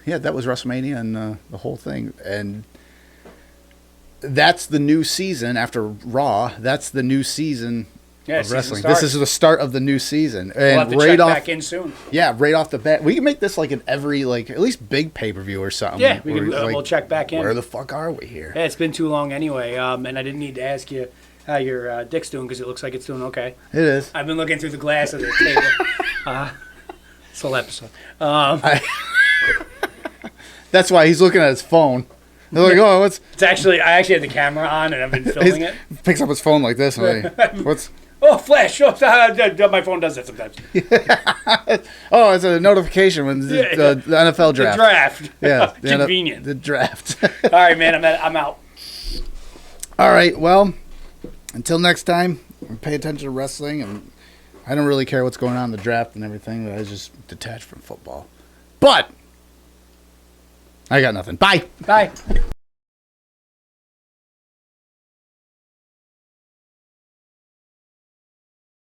A: was WrestleMania and the whole thing. And that's the new season after Raw. That's the new season of wrestling. This is the start of the new season, and
B: we'll have to check back in soon.
A: Yeah, right off the bat, we can make this like an every at least big pay-per-view or something.
B: Yeah, we'll check back in.
A: Where the fuck are we here?
B: Yeah, it's been too long anyway, and I didn't need to ask you how your dick's doing because it looks like it's doing okay.
A: It is.
B: I've been looking through the glass of the table. This whole episode.
A: That's why he's looking at his phone. They're like, oh, what's?
B: I actually had the camera on and I've been filming it.
A: Picks up his phone like this. And what's?
B: Oh, flash! Oh, my phone does that sometimes.
A: Oh, it's a notification when the NFL draft.
B: The draft.
A: Yeah,
B: convenient.
A: The draft.
B: All right, man. I'm out.
A: All right. Well, until next time, pay attention to wrestling, and I don't really care what's going on in the draft and everything. I was just detached from football. But I got nothing. Bye.
B: Bye.